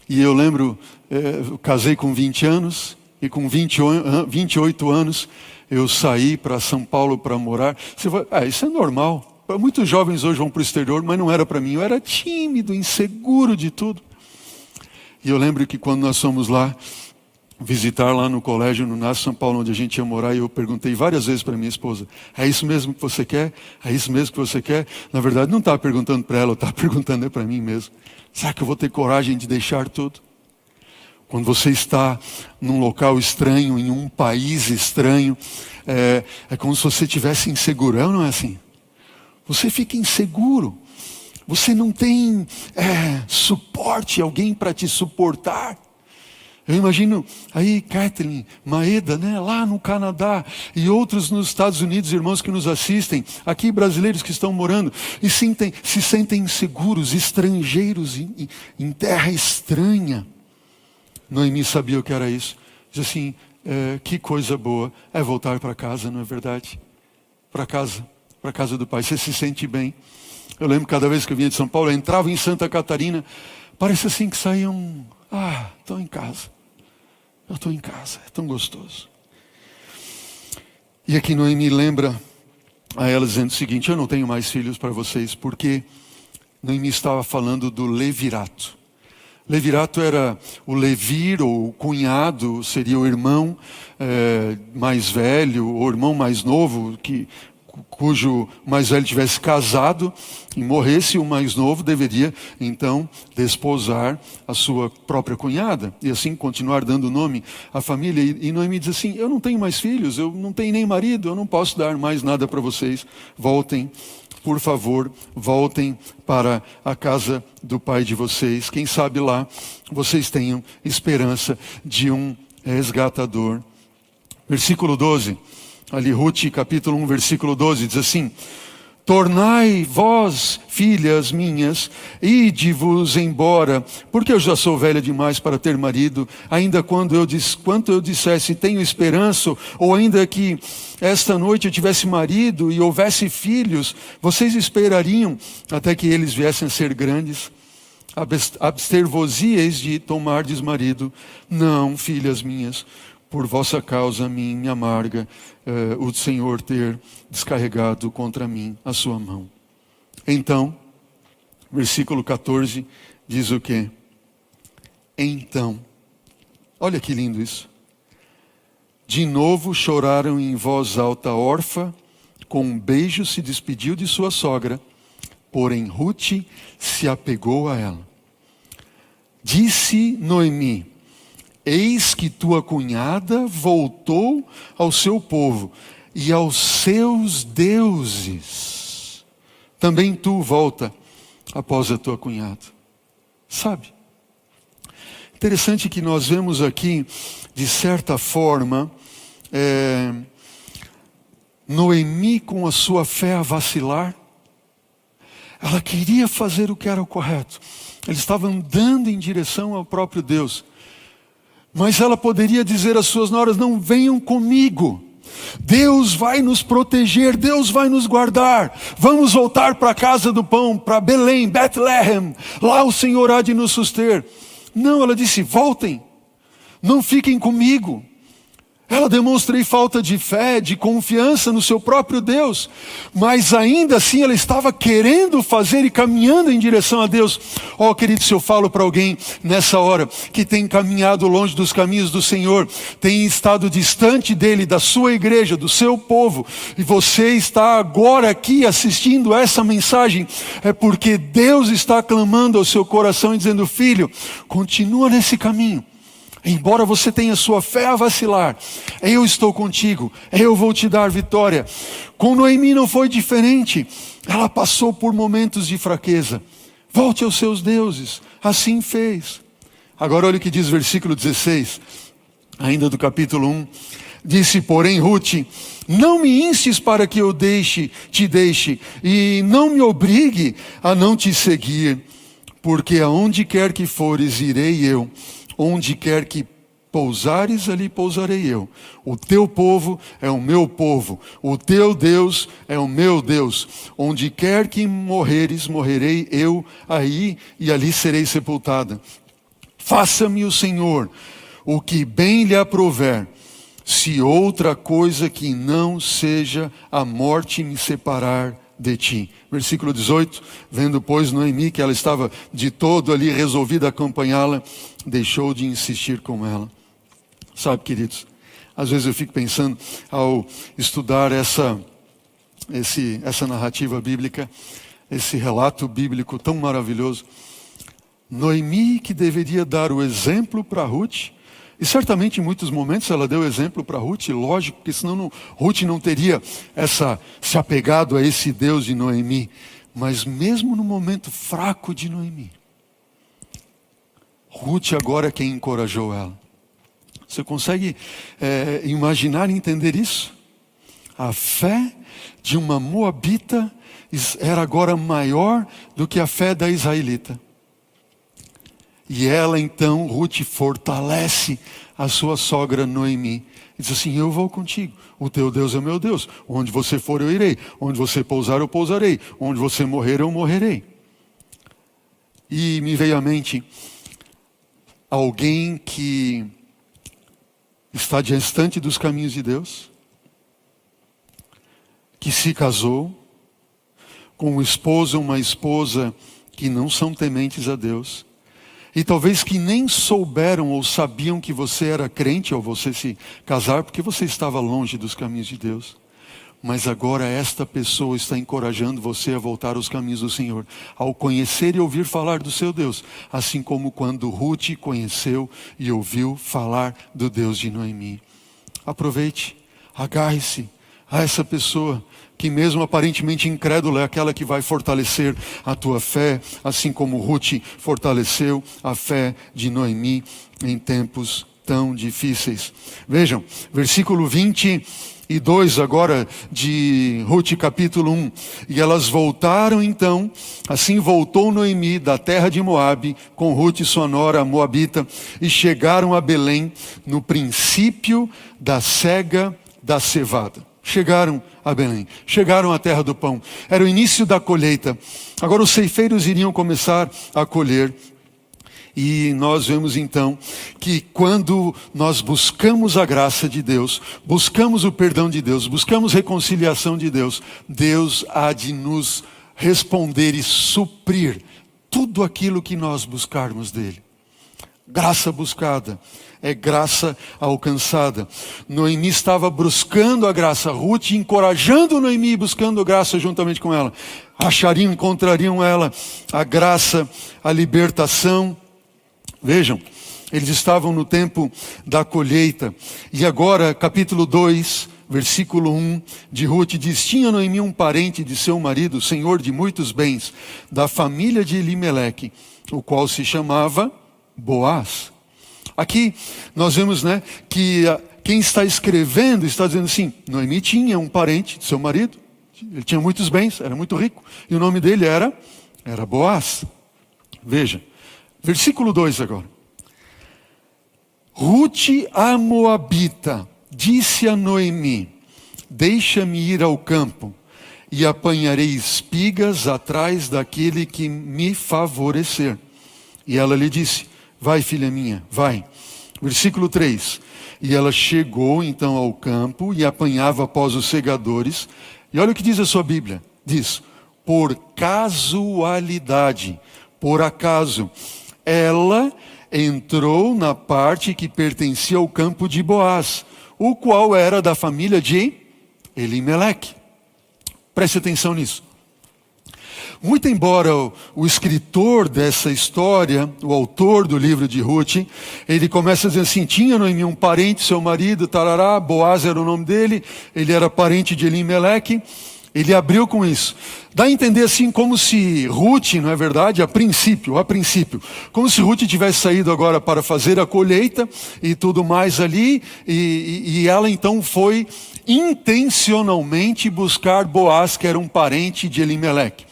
E eu lembro, eu casei com 20 anos, e com 28 anos, eu saí para São Paulo para morar. Você vai, isso é normal. Muitos jovens hoje vão para o exterior, mas não era para mim. Eu era tímido, inseguro de tudo. E eu lembro que quando nós fomos lá, visitar lá no colégio, no NAS São Paulo, onde a gente ia morar, e eu perguntei várias vezes para minha esposa, é isso mesmo que você quer? É isso mesmo que você quer? Na verdade, não estava perguntando para ela, eu estava perguntando para mim mesmo. Será que eu vou ter coragem de deixar tudo? Quando você está num local estranho, em um país estranho, é como se você estivesse inseguro, não é assim? Você fica inseguro, você não tem suporte, alguém para te suportar. Eu imagino aí Kathleen, Maeda, né, lá no Canadá, e outros nos Estados Unidos, irmãos que nos assistem, aqui brasileiros que estão morando, e se sentem inseguros, estrangeiros em terra estranha. Noemi sabia o que era isso. Diz assim, que coisa boa é voltar para casa, não é verdade? Para casa do Pai. Você se sente bem. Eu lembro cada vez que eu vinha de São Paulo, eu entrava em Santa Catarina, parece assim que saíam, estou em casa. Eu estou em casa, é tão gostoso. E aqui Noemi lembra a ela dizendo o seguinte, eu não tenho mais filhos para vocês, porque Noemi estava falando do levirato. Levirato era o levir, ou o cunhado, seria o irmão mais velho, ou irmão mais novo, cujo mais velho tivesse casado e morresse, o mais novo deveria então desposar a sua própria cunhada e assim continuar dando nome à família. E Noemi diz assim, eu não tenho mais filhos, eu não tenho nem marido, eu não posso dar mais nada para vocês. Voltem, por favor, voltem para a casa do pai de vocês. Quem sabe lá vocês tenham esperança de um resgatador. Versículo 12. Ali, Ruth, capítulo 1, versículo 12, diz assim, tornai vós, filhas minhas, ide-vos embora, porque eu já sou velha demais para ter marido, ainda quanto eu dissesse, tenho esperança, ou ainda que esta noite eu tivesse marido e houvesse filhos, vocês esperariam até que eles viessem a ser grandes? Abster-vos-ieis de tomardes marido? Não, filhas minhas, por vossa causa a mim me amarga o Senhor ter descarregado contra mim a sua mão. Então, versículo 14 diz o quê? Então, olha que lindo isso. De novo choraram em voz alta Orfa, com um beijo se despediu de sua sogra, porém Ruth se apegou a ela. Disse Noemi, eis que tua cunhada voltou ao seu povo e aos seus deuses. Também tu volta após a tua cunhada. Sabe? Interessante que nós vemos aqui, de certa forma, Noemi com a sua fé a vacilar. Ela queria fazer o que era o correto. Ela estava andando em direção ao próprio Deus. Mas ela poderia dizer às suas noras, não venham comigo. Deus vai nos proteger, Deus vai nos guardar. Vamos voltar para a casa do pão, para Belém, Bethlehem. Lá o Senhor há de nos suster. Não, ela disse, voltem, não fiquem comigo. Ela demonstra falta de fé, de confiança no seu próprio Deus, mas ainda assim ela estava querendo fazer e caminhando em direção a Deus. Querido, se eu falo para alguém nessa hora que tem caminhado longe dos caminhos do Senhor, tem estado distante dele, da sua igreja, do seu povo, e você está agora aqui assistindo essa mensagem, é porque Deus está clamando ao seu coração e dizendo, filho, continua nesse caminho. Embora você tenha sua fé a vacilar, eu estou contigo, eu vou te dar vitória. Com Noemi não foi diferente. Ela passou por momentos de fraqueza. Volte aos seus deuses. Assim fez. Agora olha o que diz o versículo 16, ainda do capítulo 1. Disse, porém, Ruth, não me instes para que eu te deixe, e não me obrigue a não te seguir, porque aonde quer que fores, irei eu. Onde quer que pousares, ali pousarei eu. O teu povo é o meu povo. O teu Deus é o meu Deus. Onde quer que morreres, morrerei eu aí e ali serei sepultada. Faça-me o Senhor o que bem lhe aprouver, se outra coisa que não seja a morte me separar de ti. Versículo 18, vendo pois Noemi que ela estava de todo ali resolvida a acompanhá-la, deixou de insistir com ela. Sabe, queridos, às vezes eu fico pensando, ao estudar essa narrativa bíblica, esse relato bíblico tão maravilhoso, Noemi que deveria dar o exemplo para Ruth, e certamente em muitos momentos ela deu exemplo para Ruth, lógico, porque senão Ruth não teria se apegado a esse Deus de Noemi. Mas mesmo no momento fraco de Noemi, Ruth agora é quem encorajou ela. Você consegue imaginar e entender isso? A fé de uma moabita era agora maior do que a fé da israelita. E ela então, Ruth, fortalece a sua sogra Noemi. Diz assim: eu vou contigo, o teu Deus é o meu Deus. Onde você for eu irei, onde você pousar eu pousarei, onde você morrer eu morrerei. E me veio à mente alguém que está distante dos caminhos de Deus, que se casou com um esposo ou uma esposa que não são tementes a Deus, e talvez que nem souberam ou sabiam que você era crente ao você se casar, porque você estava longe dos caminhos de Deus. Mas agora esta pessoa está encorajando você a voltar aos caminhos do Senhor, ao conhecer e ouvir falar do seu Deus, assim como quando Ruth conheceu e ouviu falar do Deus de Noemi. Aproveite, agarre-se a essa pessoa que mesmo aparentemente incrédula é aquela que vai fortalecer a tua fé, assim como Ruth fortaleceu a fé de Noemi em tempos tão difíceis. Vejam, versículo 22 agora de Ruth capítulo 1. E elas voltaram então, assim voltou Noemi da terra de Moabe, com Ruth sua nora, a moabita, e chegaram a Belém no princípio da cega da cevada. Chegaram a Belém, chegaram à terra do pão. Era o início da colheita. Agora os ceifeiros iriam começar a colher. E nós vemos então que quando nós buscamos a graça de Deus, buscamos o perdão de Deus, buscamos reconciliação de Deus, Deus há de nos responder e suprir tudo aquilo que nós buscarmos dele. Graça buscada é graça alcançada. Noemi estava buscando a graça, Ruth encorajando Noemi, buscando a graça juntamente com ela. Achariam, encontrariam ela a graça, a libertação. Vejam, eles estavam no tempo da colheita. E agora, capítulo 2, versículo 1 de Ruth diz: tinha Noemi um parente de seu marido, senhor de muitos bens, da família de Elimeleque, o qual se chamava Boaz. Aqui nós vemos, que quem está escrevendo está dizendo assim: Noemi tinha um parente de seu marido, ele tinha muitos bens, era muito rico, e o nome dele era Boaz. Veja, versículo 2 agora. Ruth a moabita disse a Noemi: deixa-me ir ao campo e apanharei espigas atrás daquele que me favorecer. E ela lhe disse: vai, filha minha, vai. Versículo 3. E ela chegou então ao campo e apanhava após os segadores. E olha o que diz a sua Bíblia. Diz: por casualidade, por acaso, ela entrou na parte que pertencia ao campo de Boaz, o qual era da família de Elimeleque. Preste atenção nisso. Muito embora o escritor dessa história, o autor do livro de Ruth, ele começa a dizer assim: tinha Noemi um parente, seu marido, tarará, Boaz era o nome dele, ele era parente de Elimeleque, ele abriu com isso. Dá a entender assim como se Ruth, não é verdade, a princípio, como se Ruth tivesse saído agora para fazer a colheita e tudo mais ali, e ela então foi intencionalmente buscar Boaz, que era um parente de Elimeleque.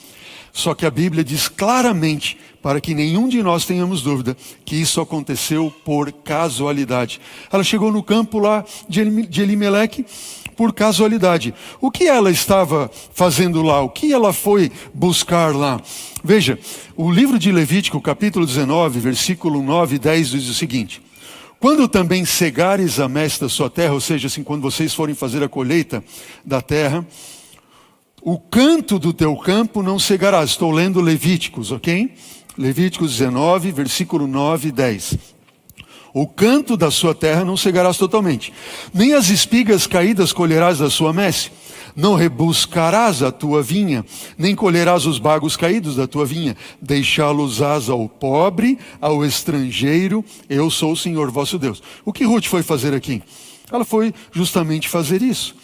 Só que a Bíblia diz claramente, para que nenhum de nós tenhamos dúvida, que isso aconteceu por casualidade. Ela chegou no campo lá de Elimeleque por casualidade. O que ela estava fazendo lá? O que ela foi buscar lá? Veja, o livro de Levítico, capítulo 19, versículo 9 e 10 diz o seguinte: quando também cegares a messe da sua terra, ou seja, assim, quando vocês forem fazer a colheita da terra, o canto do teu campo não cegarás. Estou lendo Levíticos, ok? Levíticos 19, versículo 9 e 10. O canto da sua terra não cegarás totalmente. Nem as espigas caídas colherás da sua messe. Não rebuscarás a tua vinha, nem colherás os bagos caídos da tua vinha. Deixá-los-ás ao pobre, ao estrangeiro. Eu sou o Senhor vosso Deus. O que Ruth foi fazer aqui? Ela foi justamente fazer isso.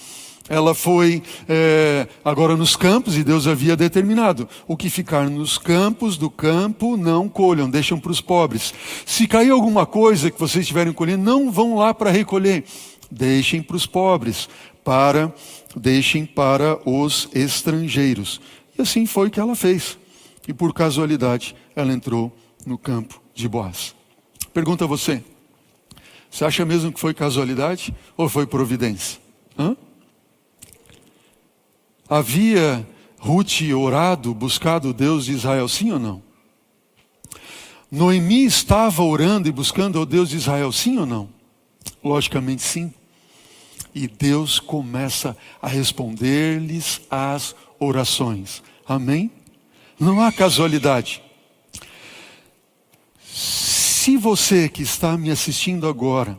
ela foi agora nos campos, e Deus havia determinado: o que ficar nos campos do campo não colham, deixam para os pobres. Se cair alguma coisa que vocês estiverem colhendo, não vão lá para recolher, deixem para os pobres, deixem para os estrangeiros. E assim foi que ela fez. E por casualidade, ela entrou no campo de Boaz. Pergunta a você: você acha mesmo que foi casualidade ou foi providência? Havia Ruth orado, buscado o Deus de Israel, sim ou não? Noemi estava orando e buscando ao Deus de Israel, sim ou não? Logicamente sim. E Deus começa a responder-lhes as orações. Amém? Não há casualidade. Se você que está me assistindo agora,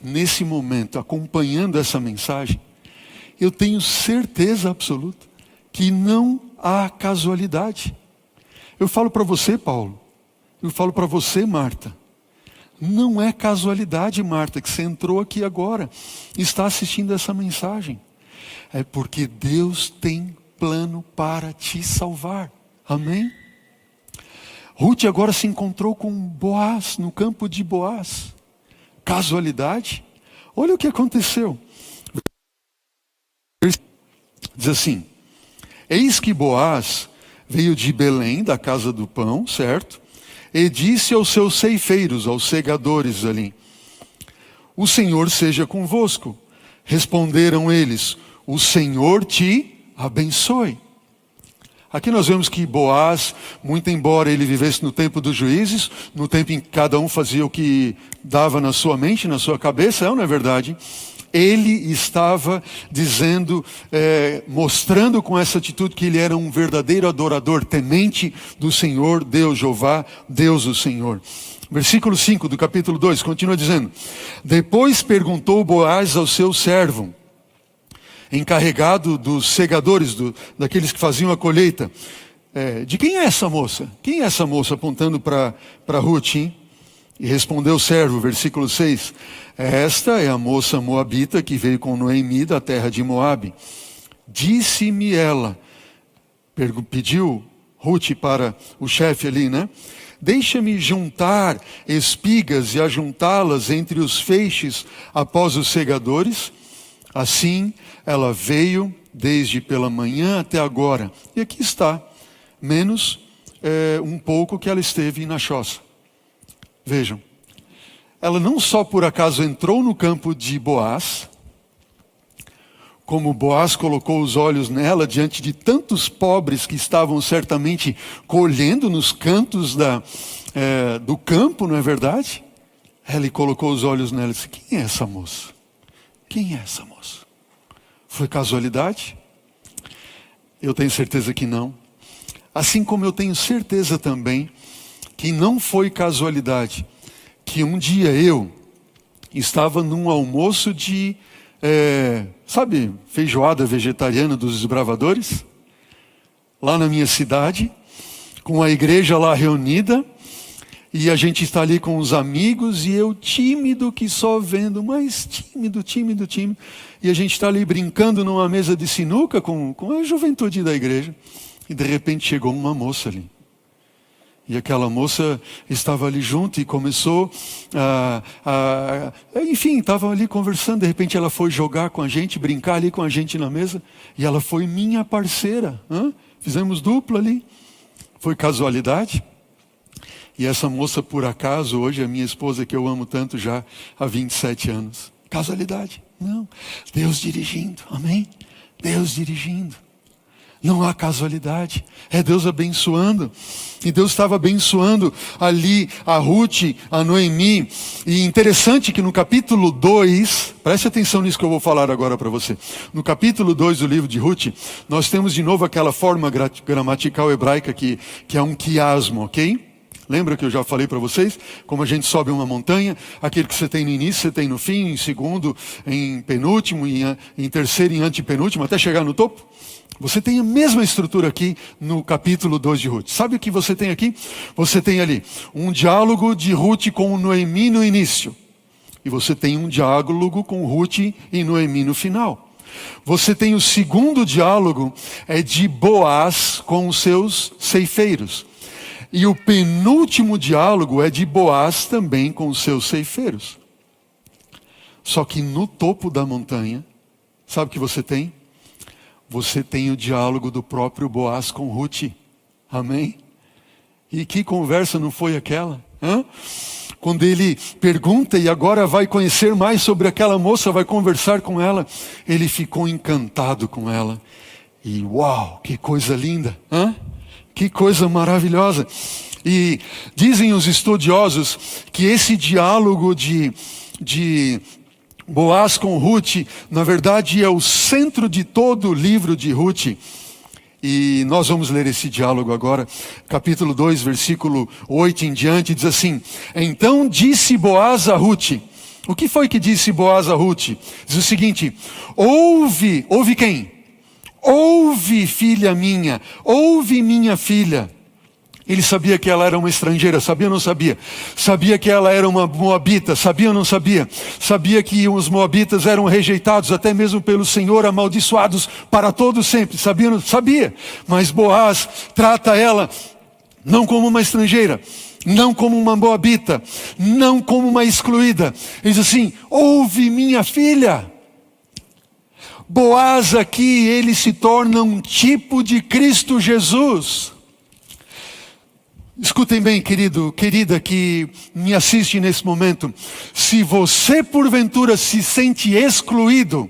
nesse momento, acompanhando essa mensagem, eu tenho certeza absoluta que não há casualidade. Eu falo para você, Paulo. Eu falo para você, Marta. Não é casualidade, Marta, que você entrou aqui agora e está assistindo essa mensagem. É porque Deus tem plano para te salvar. Amém? Ruth agora se encontrou com Boaz, no campo de Boaz. Casualidade? Olha o que aconteceu. Diz assim: eis que Boaz veio de Belém, da casa do pão, certo? E disse aos seus ceifeiros, aos segadores ali: o Senhor seja convosco. Responderam eles: o Senhor te abençoe. Aqui nós vemos que Boaz, muito embora ele vivesse no tempo dos juízes, no tempo em que cada um fazia o que dava na sua mente, na sua cabeça, não é verdade? Ele estava dizendo, mostrando com essa atitude que ele era um verdadeiro adorador, temente do Senhor, Deus Jeová, Deus o Senhor. Versículo 5 do capítulo 2, continua dizendo: depois perguntou Boaz ao seu servo, encarregado dos segadores, daqueles que faziam a colheita, de quem é essa moça? Quem é essa moça? Apontando para Ruth, hein? E respondeu o servo, versículo 6, esta é a moça moabita que veio com Noemi da terra de Moabe. Disse-me ela, pediu Ruth para o chefe ali, né? Deixa-me juntar espigas e ajuntá-las entre os feixes após os segadores. Assim, ela veio desde pela manhã até agora. E aqui está, menos um pouco que ela esteve na choça. Vejam, ela não só por acaso entrou no campo de Boaz, como Boaz colocou os olhos nela diante de tantos pobres que estavam certamente colhendo nos cantos do campo, não é verdade? Ela colocou os olhos nela e disse: quem é essa moça? Quem é essa moça? Foi casualidade? Eu tenho certeza que não. Assim como eu tenho certeza também que não foi casualidade que um dia eu estava num almoço de, feijoada vegetariana dos desbravadores, lá na minha cidade, com a igreja lá reunida, e a gente está ali com os amigos, e eu tímido que só vendo, mas tímido, e a gente está ali brincando numa mesa de sinuca com a juventude da igreja, e de repente chegou uma moça ali. E aquela moça estava ali junto e começou enfim, estava ali conversando. De repente ela foi jogar com a gente, brincar ali com a gente na mesa. E ela foi minha parceira. Fizemos dupla ali. Foi casualidade? E essa moça, por acaso, hoje é minha esposa, que eu amo tanto já há 27 anos. Casualidade? Não. Deus dirigindo, amém? Deus dirigindo. Não há casualidade, é Deus abençoando. E Deus estava abençoando ali a Ruth, a Noemi. E interessante que no capítulo 2, preste atenção nisso que eu vou falar agora para você. No capítulo 2 do livro de Ruth, nós temos de novo aquela forma gramatical hebraica que é um quiasmo, ok? Lembra que eu já falei para vocês? Como a gente sobe uma montanha, aquele que você tem no início, você tem no fim, em segundo, em penúltimo, em terceiro, em antepenúltimo, até chegar no topo. Você tem a mesma estrutura aqui no capítulo 2 de Ruth. Sabe o que você tem aqui? Você tem ali um diálogo de Ruth com Noemi no início. E você tem um diálogo com Ruth e Noemi no final. Você tem o segundo diálogo, é de Boaz com os seus ceifeiros. E o penúltimo diálogo é de Boaz também com os seus ceifeiros. Só que no topo da montanha, sabe o que você tem? Você tem o diálogo do próprio Boaz com Ruth. Amém? E que conversa não foi aquela? Quando ele pergunta e agora vai conhecer mais sobre aquela moça, vai conversar com ela, ele ficou encantado com ela. E uau, que coisa linda! Que coisa maravilhosa! E dizem os estudiosos que esse diálogo de Boaz com Ruth, na verdade é o centro de todo o livro de Ruth. E nós vamos ler esse diálogo agora, capítulo 2, versículo 8 em diante, diz assim: Então disse Boaz a Ruth. O que foi que disse Boaz a Ruth? Diz o seguinte: ouve quem? Ouve, filha minha, ouve, minha filha. Ele sabia que ela era uma estrangeira, sabia ou não sabia? Sabia que ela era uma moabita, sabia ou não sabia? Sabia que os moabitas eram rejeitados até mesmo pelo Senhor, amaldiçoados para todo sempre, sabia ou não sabia? Mas Boaz trata ela não como uma estrangeira, não como uma moabita, não como uma excluída. Ele diz assim: ouve, minha filha. Boaz aqui, ele se torna um tipo de Cristo Jesus. Escutem bem, querido, querida que me assiste nesse momento. Se você porventura se sente excluído,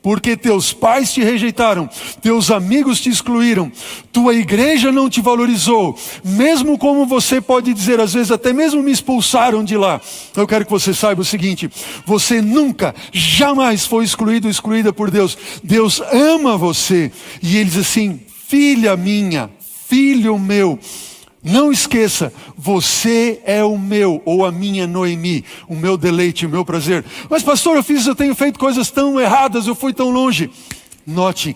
porque teus pais te rejeitaram, teus amigos te excluíram, tua igreja não te valorizou, mesmo como você pode dizer, às vezes até mesmo me expulsaram de lá. Eu quero que você saiba o seguinte: você nunca, jamais foi excluído ou excluída por Deus. Deus ama você. E Ele diz assim: filha minha, filho meu, não esqueça, você é o meu, ou a minha Noemi, o meu deleite, o meu prazer. Mas pastor, eu tenho feito coisas tão erradas, eu fui tão longe. Note,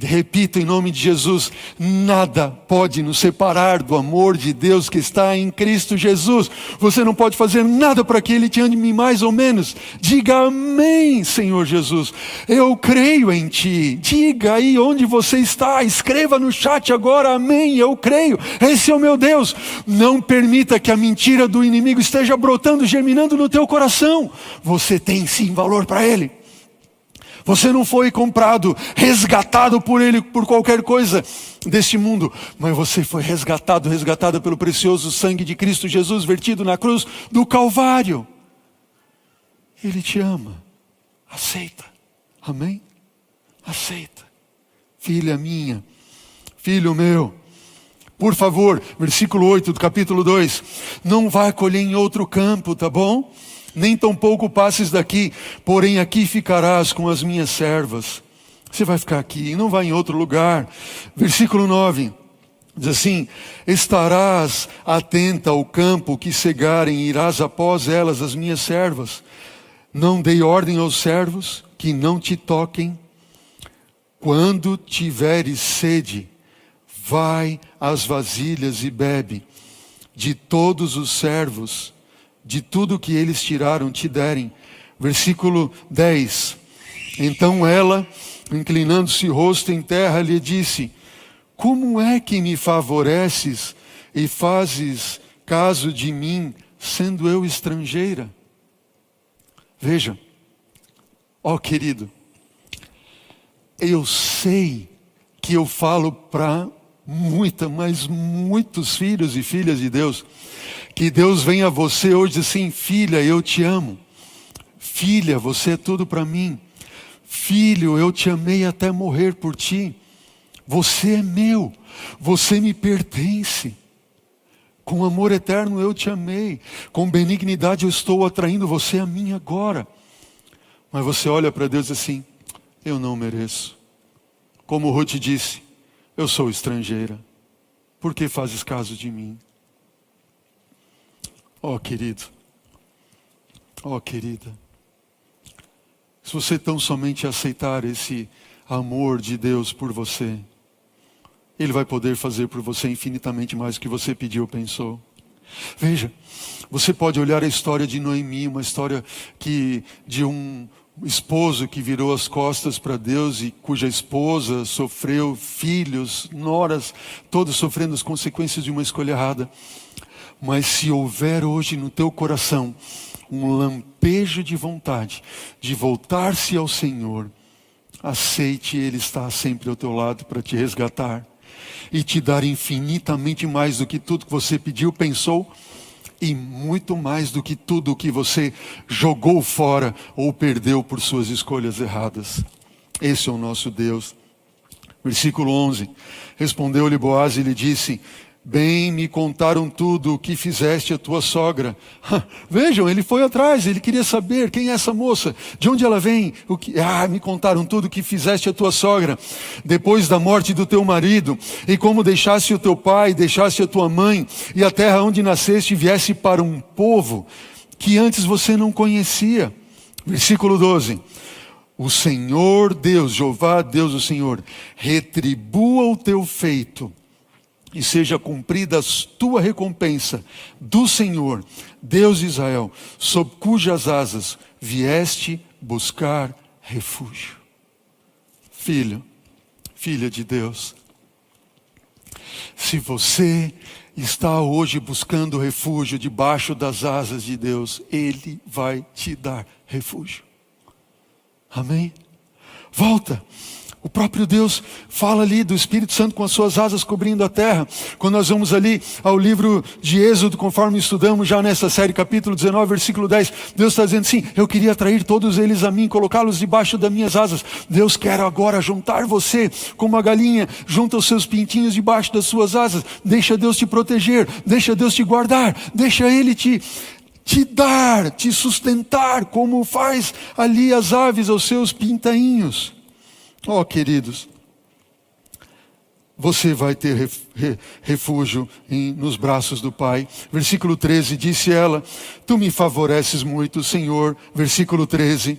repito em nome de Jesus, nada pode nos separar do amor de Deus que está em Cristo Jesus. Você não pode fazer nada para que Ele te ame mais ou menos. Diga amém, Senhor Jesus. Eu creio em Ti. Diga aí onde você está. Escreva no chat agora, amém, eu creio. Esse é o meu Deus. Não permita que a mentira do inimigo esteja brotando, germinando no teu coração. Você tem sim valor para Ele. Você não foi comprado, resgatado por Ele, por qualquer coisa deste mundo. Mas você foi resgatada pelo precioso sangue de Cristo Jesus, vertido na cruz do Calvário. Ele te ama. Aceita. Amém? Aceita. Filha minha, filho meu. Por favor, versículo 8 do capítulo 2. Não vá colher em outro campo, tá bom? Nem tampouco passes daqui, porém aqui ficarás com as minhas servas. Você vai ficar aqui, não vai em outro lugar. Versículo 9, diz assim: estarás atenta ao campo que cegarem, irás após elas, as minhas servas. Não dei ordem aos servos que não te toquem. Quando tiveres sede, vai às vasilhas e bebe. De todos os servos, de tudo que eles tiraram, te derem. Versículo 10. Então ela, inclinando-se rosto em terra, lhe disse: como é que me favoreces e fazes caso de mim, sendo eu estrangeira? Veja, ó querido, eu sei que eu falo para mas muitos filhos e filhas de Deus, que Deus vem a você hoje e diz assim: filha, eu te amo. Filha, você é tudo para mim. Filho, eu te amei até morrer por ti. Você é meu, você me pertence. Com amor eterno eu te amei. Com benignidade eu estou atraindo você a mim agora. Mas você olha para Deus assim: eu não mereço. Como Ruth disse: eu sou estrangeira. Por que fazes caso de mim? Ó querido, ó querida, se você tão somente aceitar esse amor de Deus por você, Ele vai poder fazer por você infinitamente mais do que você pediu ou pensou. Veja, você pode olhar a história de Noemi, uma história de um esposo que virou as costas para Deus e cuja esposa sofreu filhos, noras, todos sofrendo as consequências de uma escolha errada. Mas se houver hoje no teu coração um lampejo de vontade de voltar-se ao Senhor, aceite, Ele está sempre ao teu lado para te resgatar e te dar infinitamente mais do que tudo que você pediu, pensou, e muito mais do que tudo o que você jogou fora ou perdeu por suas escolhas erradas. Esse é o nosso Deus. Versículo 11. Respondeu-lhe Boaz e lhe disse: bem me contaram tudo o que fizeste à tua sogra. Vejam, ele foi atrás, ele queria saber quem é essa moça, de onde ela vem. Me contaram tudo o que fizeste à tua sogra, depois da morte do teu marido, e como deixaste o teu pai, deixaste a tua mãe, e a terra onde nasceste viesse para um povo que antes você não conhecia. Versículo 12. O Senhor Deus, Jeová Deus o Senhor, retribua o teu feito, e seja cumprida a tua recompensa do Senhor, Deus de Israel, sob cujas asas vieste buscar refúgio. Filho, filha de Deus, se você está hoje buscando refúgio debaixo das asas de Deus, Ele vai te dar refúgio. Amém? Volta. O próprio Deus fala ali do Espírito Santo com as suas asas cobrindo a terra. Quando nós vamos ali ao livro de Êxodo, conforme estudamos já nessa série, capítulo 19, versículo 10, Deus está dizendo assim: eu queria atrair todos eles a mim, colocá-los debaixo das minhas asas. Deus quer agora juntar você como uma galinha junta os seus pintinhos debaixo das suas asas. Deixa Deus te proteger, deixa Deus te guardar, deixa Ele te dar, te sustentar, como faz ali as aves aos seus pintainhos. Oh, queridos, você vai ter refúgio nos braços do Pai. Versículo 13, disse ela: tu me favoreces muito, Senhor. Versículo 13,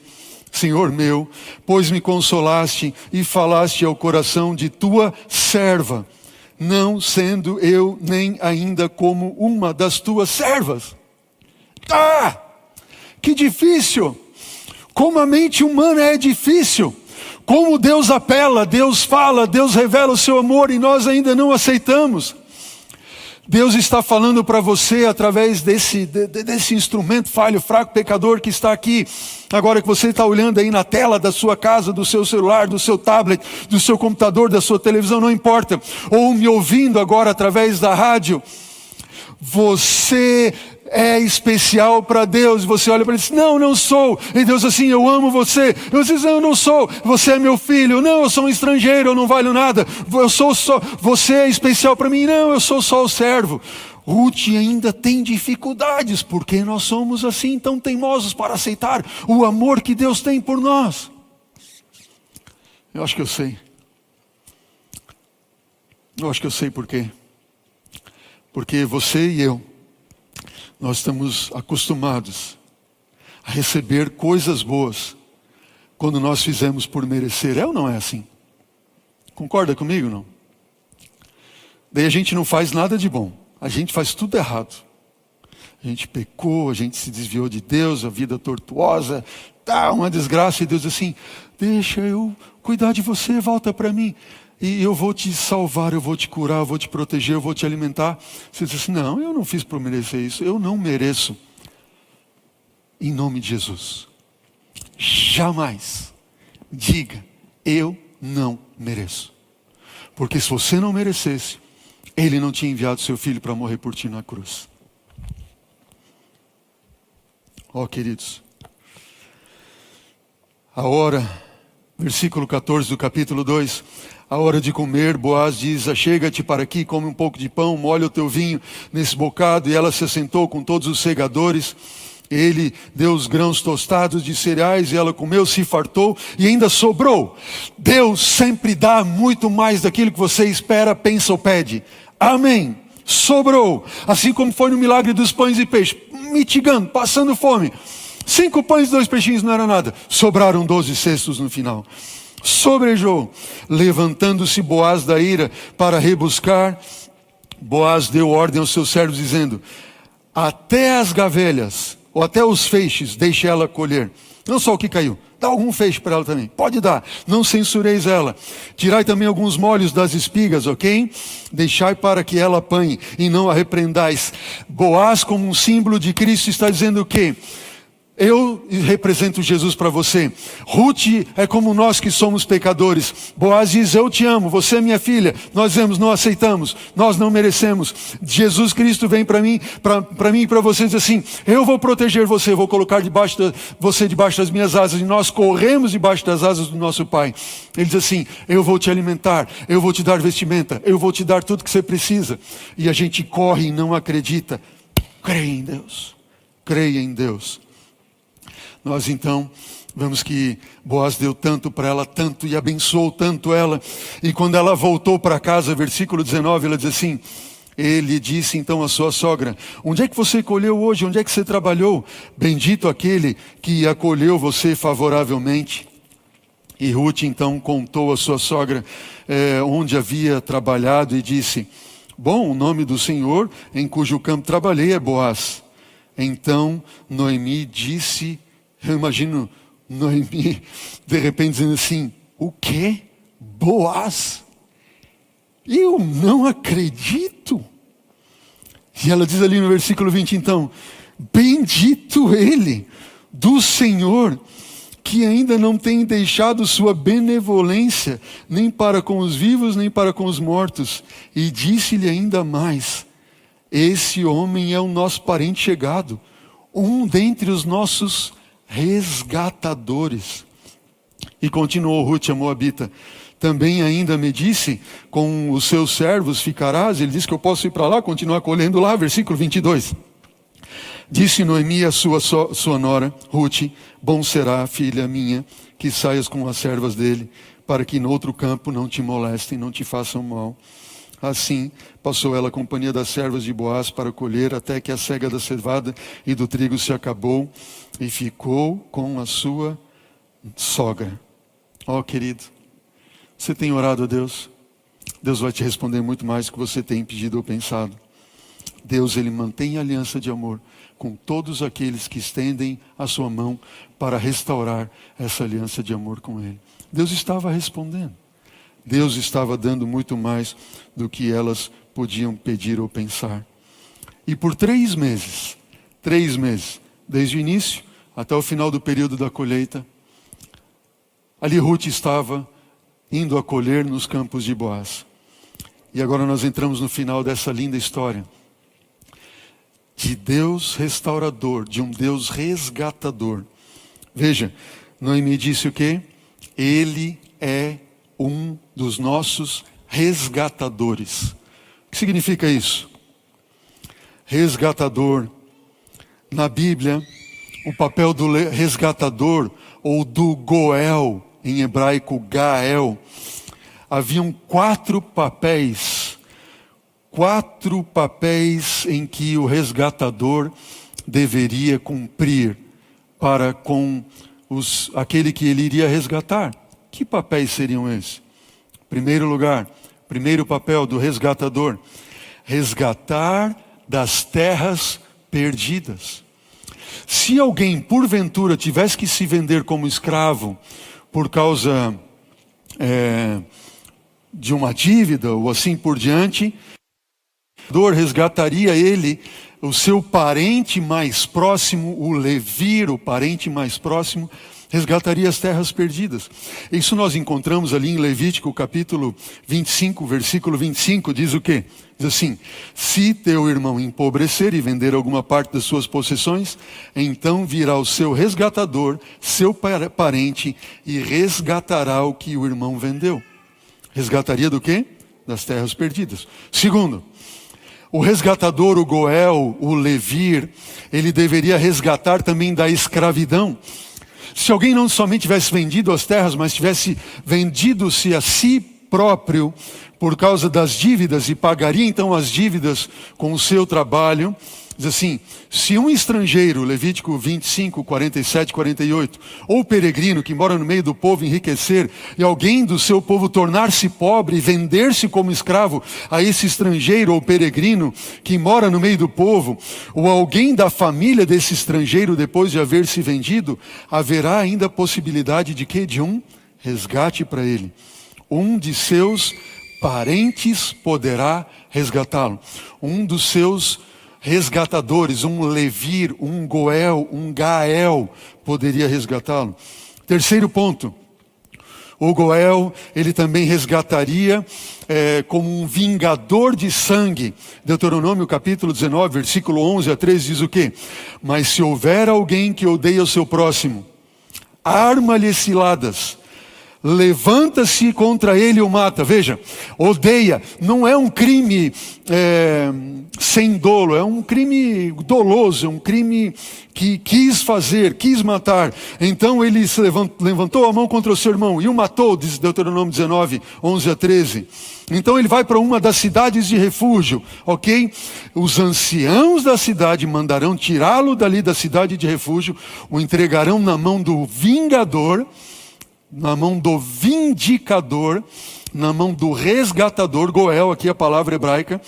Senhor meu, pois me consolaste e falaste ao coração de tua serva, não sendo eu nem ainda como uma das tuas servas. Que difícil! Como a mente humana é difícil! Como Deus apela, Deus fala, Deus revela o seu amor e nós ainda não aceitamos. Deus está falando para você através desse instrumento falho, fraco, pecador que está aqui. Agora que você está olhando aí na tela da sua casa, do seu celular, do seu tablet, do seu computador, da sua televisão, não importa. Ou me ouvindo agora através da rádio. Você é especial para Deus. Você olha para ele e diz: não sou. E Deus assim: eu amo você. Eu diz: não sou. Você é meu filho. Não, eu sou um estrangeiro, eu não valho nada. Você é especial para mim. Não, eu sou só o servo. Ruth ainda tem dificuldades, porque nós somos assim tão teimosos para aceitar o amor que Deus tem por nós. Eu acho que eu sei. Eu acho que eu sei por quê. Porque você e eu, nós estamos acostumados a receber coisas boas quando nós fizemos por merecer. É ou não é assim? Concorda comigo, não? Daí a gente não faz nada de bom. A gente faz tudo errado. A gente pecou, a gente se desviou de Deus, a vida tortuosa, uma desgraça. E Deus assim: deixa eu cuidar de você, volta para mim. E eu vou te salvar, eu vou te curar, eu vou te proteger, eu vou te alimentar. Você diz assim: não, eu não fiz por merecer isso, eu não mereço. Em nome de Jesus, jamais diga: eu não mereço. Porque se você não merecesse, Ele não tinha enviado seu filho para morrer por ti na cruz. Ó, queridos, a hora, versículo 14 do capítulo 2, a hora de comer, Boaz diz: achega-te para aqui, come um pouco de pão, molha o teu vinho nesse bocado. E ela se assentou com todos os segadores. Ele deu os grãos tostados de cereais e ela comeu, se fartou e ainda sobrou. Deus sempre dá muito mais daquilo que você espera, pensa ou pede. Amém. Sobrou. Assim como foi no milagre dos pães e peixes. Mitigando, passando fome. 5 pães e 2 peixinhos não era nada. Sobraram 12 cestos no final. Sobrejou. Levantando-se Boaz da ira para rebuscar, Boaz deu ordem aos seus servos dizendo: até as gavelhas, ou até os feixes, deixe ela colher. Não só o que caiu. Dá algum feixe para ela também. Pode dar. Não censureis ela. Tirai também alguns molhos das espigas, ok? Deixai para que ela apanhe e não a repreendais. Boaz, como um símbolo de Cristo, está dizendo o quê? Eu represento Jesus para você. Ruth é como nós que somos pecadores. Boaz diz, eu te amo, você é minha filha. Nós dizemos, não aceitamos, nós não merecemos. Jesus Cristo vem para mim e para você e diz assim, eu vou proteger você, vou colocar você debaixo das minhas asas. E nós corremos debaixo das asas do nosso Pai. Ele diz assim, eu vou te alimentar, eu vou te dar vestimenta, eu vou te dar tudo que você precisa. E a gente corre e não acredita. Creia em Deus, creia em Deus. Nós então vemos que Boaz deu tanto para ela, tanto, e abençoou tanto ela. E quando ela voltou para casa, versículo 19, ela diz assim, ele disse então à sua sogra, onde é que você colheu hoje? Onde é que você trabalhou? Bendito aquele que acolheu você favoravelmente. E Ruth então contou à sua sogra onde havia trabalhado e disse, bom, o nome do Senhor em cujo campo trabalhei é Boaz. Então Noemi disse, eu imagino Noemi de repente dizendo assim, o quê? Boaz? Eu não acredito. E ela diz ali no versículo 20 então, bendito ele do Senhor, que ainda não tem deixado sua benevolência, nem para com os vivos, nem para com os mortos. E disse-lhe ainda mais, esse homem é o nosso parente chegado, um dentre os nossos resgatadores. E continuou Ruth a Moabita, também ainda me disse, com os seus servos ficarás. Ele disse que eu posso ir para lá, continuar colhendo lá, versículo 22. Disse Noemi a sua nora, Ruth, bom será, filha minha, que saias com as servas dele, para que no outro campo não te molestem, não te façam mal. Assim, passou ela a companhia das servas de Boaz para colher, até que a cega da cevada e do trigo se acabou, e ficou com a sua sogra. Ó, querido, você tem orado a Deus? Deus vai te responder muito mais do que você tem pedido ou pensado. Deus, Ele mantém aliança de amor com todos aqueles que estendem a sua mão para restaurar essa aliança de amor com Ele. Deus estava respondendo. Deus estava dando muito mais do que elas podiam pedir ou pensar. E por 3 meses, desde o início até o final do período da colheita, ali Ruth estava indo a colher nos campos de Boaz. E agora nós entramos no final dessa linda história de Deus restaurador, de um Deus resgatador. Veja, Noemi disse o quê? Ele é um dos nossos resgatadores. O que significa isso? Resgatador. Na Bíblia, o papel do resgatador, ou do Goel, em hebraico Gael, haviam 4 papéis em que o resgatador deveria cumprir para com aquele que ele iria resgatar. Que papéis seriam esses? Primeiro lugar, primeiro papel do resgatador, resgatar das terras perdidas. Se alguém, porventura, tivesse que se vender como escravo por causa de uma dívida ou assim por diante, o resgataria ele, o seu parente mais próximo, o levir, o parente mais próximo, resgataria as terras perdidas. Isso nós encontramos ali em Levítico capítulo 25, versículo 25, diz o quê? Diz assim, se teu irmão empobrecer e vender alguma parte das suas possessões, então virá o seu resgatador, seu parente, e resgatará o que o irmão vendeu. Resgataria do quê? Das terras perdidas. Segundo, o resgatador, o Goel, o levir, ele deveria resgatar também da escravidão. Se alguém não somente tivesse vendido as terras, mas tivesse vendido-se a si próprio por causa das dívidas e pagaria então as dívidas com o seu trabalho, Diz assim: se um estrangeiro, Levítico 25, 47, 48, ou peregrino que mora no meio do povo enriquecer, e alguém do seu povo tornar-se pobre e vender-se como escravo a esse estrangeiro ou peregrino que mora no meio do povo, ou alguém da família desse estrangeiro depois de haver se vendido, haverá ainda a possibilidade de quê? De um resgate para ele. Um de seus parentes poderá resgatá-lo. Um dos seus resgatadores, um Levir, um Goel, um Gael, poderia resgatá-lo. Terceiro ponto, o Goel, ele também resgataria como um vingador de sangue. Deuteronômio capítulo 19, versículo 11 a 13 diz o quê? Mas se houver alguém que odeia o seu próximo, arma-lhe ciladas, levanta-se contra ele e o mata. Veja, odeia não é um crime sem dolo, é um crime doloso, é um crime que quis fazer, quis matar. Então ele se levantou a mão contra o seu irmão e o matou, diz Deuteronômio 19, 11 a 13. Então ele vai para uma das cidades de refúgio, ok? Os anciãos da cidade mandarão tirá-lo dali da cidade de refúgio, o entregarão na mão do vingador, na mão do vindicador, na mão do resgatador, Goel, aqui a palavra hebraica.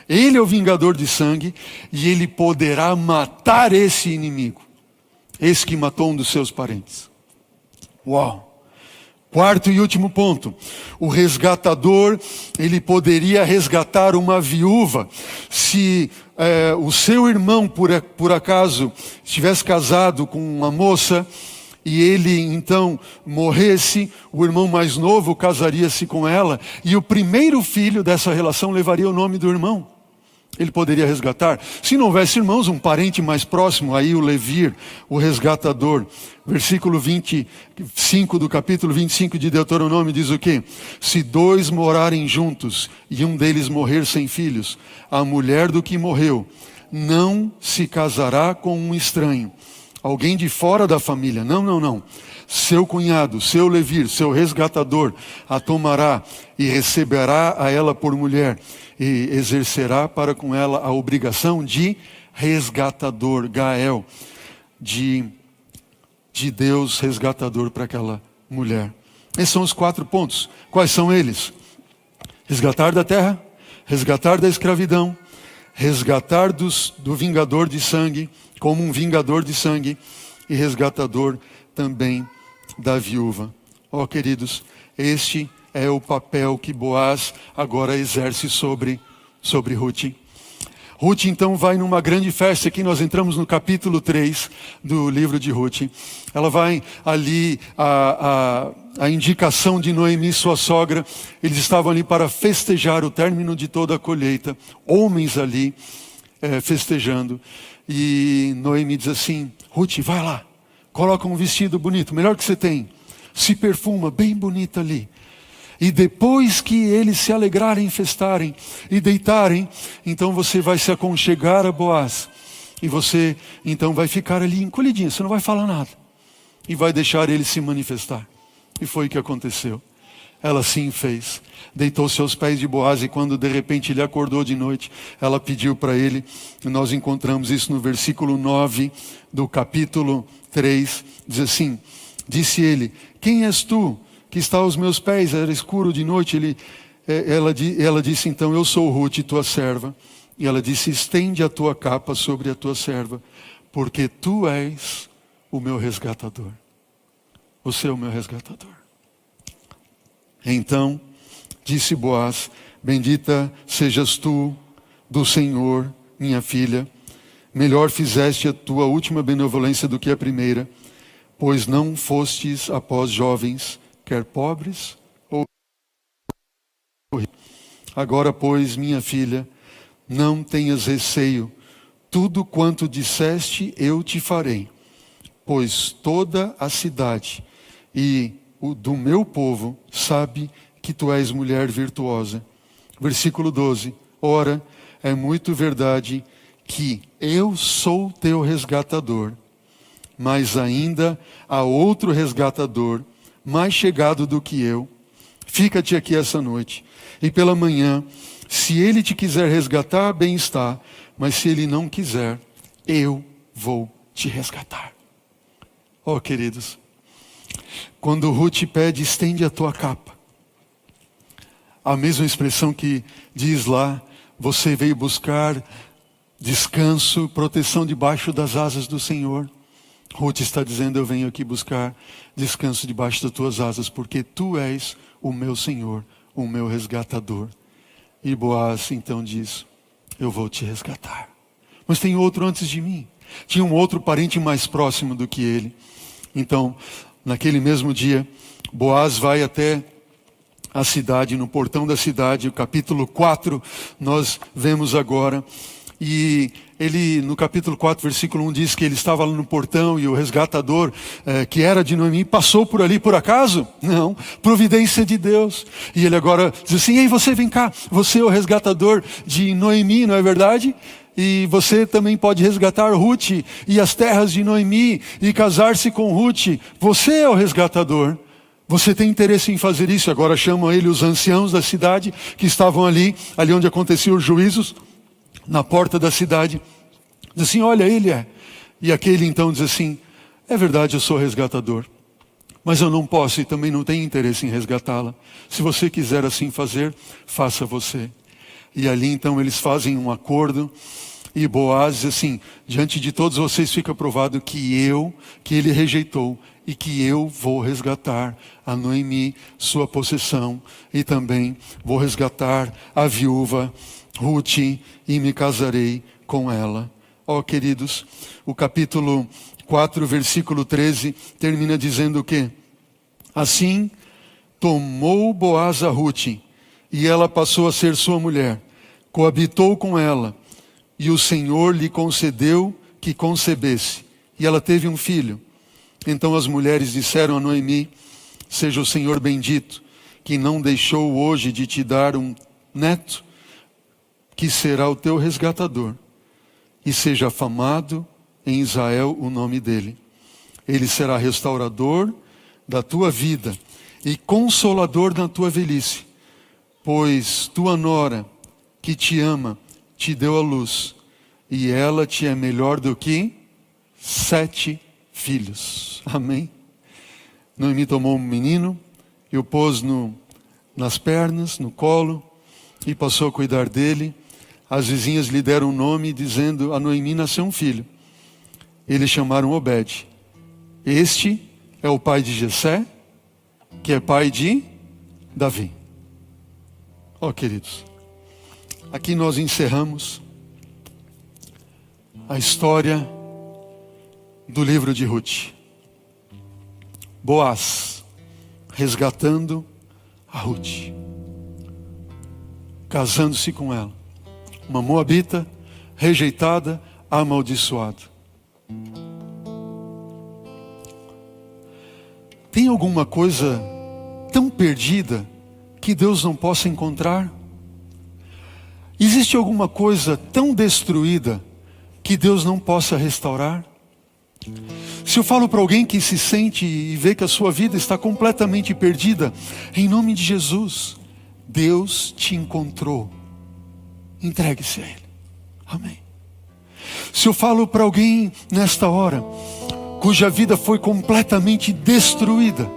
Ele é o vingador de sangue e ele poderá matar esse inimigo, esse que matou um dos seus parentes. Uau! Quarto e último ponto, o resgatador, ele poderia resgatar uma viúva. Se o seu irmão, por acaso, estivesse casado com uma moça, e ele então morresse, o irmão mais novo casaria-se com ela, e o primeiro filho dessa relação levaria o nome do irmão. Ele poderia resgatar. Se não houvesse irmãos, um parente mais próximo, aí o Levir, o resgatador. Versículo 25 do capítulo 25 de Deuteronômio diz o quê? Se dois morarem juntos e um deles morrer sem filhos, a mulher do que morreu não se casará com um estranho, alguém de fora da família. Não. Seu cunhado, seu Levir, seu resgatador, a tomará e receberá a ela por mulher e exercerá para com ela a obrigação de resgatador, Gael, de Deus resgatador para aquela mulher. Esses são os 4 pontos. Quais são eles? Resgatar da terra, resgatar da escravidão, resgatar do vingador de sangue, como um vingador de sangue, e resgatador também da viúva. Ó, queridos, este é o papel que Boaz agora exerce sobre Ruth. Ruth então vai numa grande festa. Aqui nós entramos no capítulo 3 do livro de Ruth. Ela vai ali, a indicação de Noemi, sua sogra. Eles estavam ali para festejar o término de toda a colheita. Homens ali festejando. E Noemi diz assim: Ruth, vai lá, coloca um vestido bonito, melhor que você tem, se perfuma bem bonita ali. E depois que eles se alegrarem, festarem e deitarem, então você vai se aconchegar a Boaz. E você então vai ficar ali encolhidinha, você não vai falar nada. E vai deixar ele se manifestar. E foi o que aconteceu. Ela sim fez. Deitou-se aos pés de Boaz e quando de repente ele acordou de noite, ela pediu para ele. E nós encontramos isso no versículo 9 do capítulo 3. Diz assim: disse ele: quem és tu que está aos meus pés? Era escuro de noite. Ela disse então: eu sou Ruth, tua serva. E ela disse: estende a tua capa sobre a tua serva, porque tu és o meu resgatador. Você é o meu resgatador. Então disse Boaz: bendita sejas tu do Senhor, minha filha. Melhor fizeste a tua última benevolência do que a primeira, pois não fostes após jovens, quer pobres ou ricos. Agora, pois, minha filha, não tenhas receio. Tudo quanto disseste eu te farei, pois toda a cidade e o do meu povo sabe que tu és mulher virtuosa. Versículo 12. Ora, é muito verdade que eu sou teu resgatador, mas ainda há outro resgatador, mais chegado do que eu. Fica-te aqui essa noite, e pela manhã, se ele te quiser resgatar, bem está, mas se ele não quiser, eu vou te resgatar. Oh, queridos, quando Ruth pede, estende a tua capa, a mesma expressão que diz lá, você veio buscar descanso, proteção debaixo das asas do Senhor. Ruth está dizendo, eu venho aqui buscar descanso debaixo das tuas asas, porque tu és o meu Senhor, o meu resgatador. E Boaz então diz, eu vou te resgatar. Mas tem outro antes de mim. Tinha um outro parente mais próximo do que ele. Então, naquele mesmo dia, Boaz vai até a cidade, no portão da cidade, o capítulo 4, nós vemos agora. E ele, no capítulo 4, versículo 1, diz que ele estava lá no portão e o resgatador, que era de Noemi, passou por ali por acaso? Não, providência de Deus. E ele agora diz assim, ei, você vem cá, você é o resgatador de Noemi, não é verdade? E você também pode resgatar Ruth e as terras de Noemi e casar-se com Ruth. Você é o resgatador. Você tem interesse em fazer isso? Agora chamam ele os anciãos da cidade que estavam ali onde aconteciam os juízos, na porta da cidade. Diz assim, olha, ele é. E aquele então diz assim, é verdade, eu sou resgatador, mas eu não posso e também não tenho interesse em resgatá-la. Se você quiser assim fazer, faça você. E ali então eles fazem um acordo. E Boaz diz assim, diante de todos vocês fica provado que ele rejeitou e que eu vou resgatar a Noemi, sua possessão, e também vou resgatar a viúva Ruth e me casarei com ela. Ó, queridos, o capítulo 4, versículo 13, termina dizendo o quê? Assim tomou Boaz a Ruth, e ela passou a ser sua mulher, coabitou com ela, e o Senhor lhe concedeu que concebesse, e ela teve um filho. Então as mulheres disseram a Noemi, seja o Senhor bendito, que não deixou hoje de te dar um neto, que será o teu resgatador, e seja afamado em Israel o nome dele. Ele será restaurador da tua vida e consolador na tua velhice, pois tua nora, que te ama, te deu a luz, e ela te é melhor do que 7 filhos. Amém? Noemi tomou um menino e o pôs nas pernas, no colo, e passou a cuidar dele. As vizinhas lhe deram um nome, dizendo, a Noemi nasceu um filho. Eles chamaram Obed. Este é o pai de Jessé, que é pai de Davi. Ó, queridos, aqui nós encerramos a história do livro de Ruth. Boaz resgatando a Ruth, casando-se com ela. Uma moabita, rejeitada, amaldiçoada. Tem alguma coisa tão perdida que Deus não possa encontrar? Existe alguma coisa tão destruída que Deus não possa restaurar? Se eu falo para alguém que se sente e vê que a sua vida está completamente perdida, em nome de Jesus, Deus te encontrou. Entregue-se a Ele. Amém. Se eu falo para alguém nesta hora, cuja vida foi completamente destruída,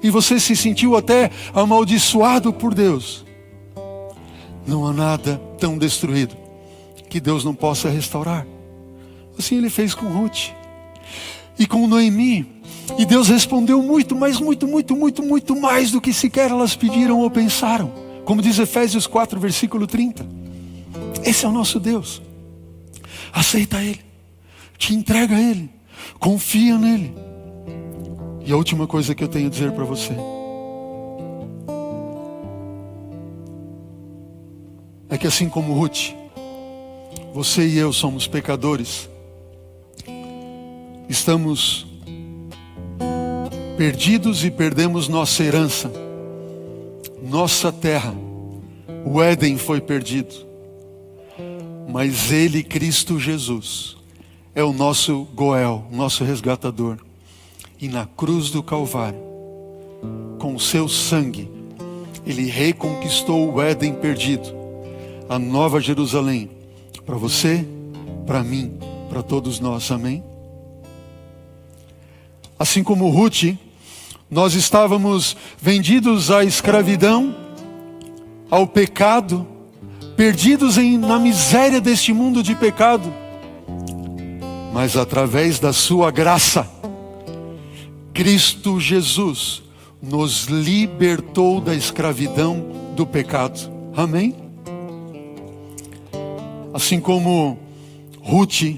e você se sentiu até amaldiçoado por Deus, não há nada tão destruído que Deus não possa restaurar. Assim Ele fez com Ruth e com Noemi. E Deus respondeu muito, mas muito mais do que sequer elas pediram ou pensaram. Como diz Efésios 4, versículo 30. Esse é o nosso Deus. Aceita Ele, te entrega a Ele, confia nele. E a última coisa que eu tenho a dizer para você é que assim como Ruth, você e eu somos pecadores, estamos perdidos e perdemos nossa herança, nossa terra. O Éden foi perdido, mas Ele, Cristo Jesus, é o nosso Goel, nosso resgatador. E na cruz do Calvário, com o seu sangue, Ele reconquistou o Éden perdido, a Nova Jerusalém, Para você, para mim, para todos nós, amém? Assim como Ruth, nós estávamos vendidos à escravidão, ao pecado, perdidos na miséria deste mundo de pecado. Mas através da sua graça, Cristo Jesus nos libertou da escravidão do pecado. Amém? Assim como Ruth,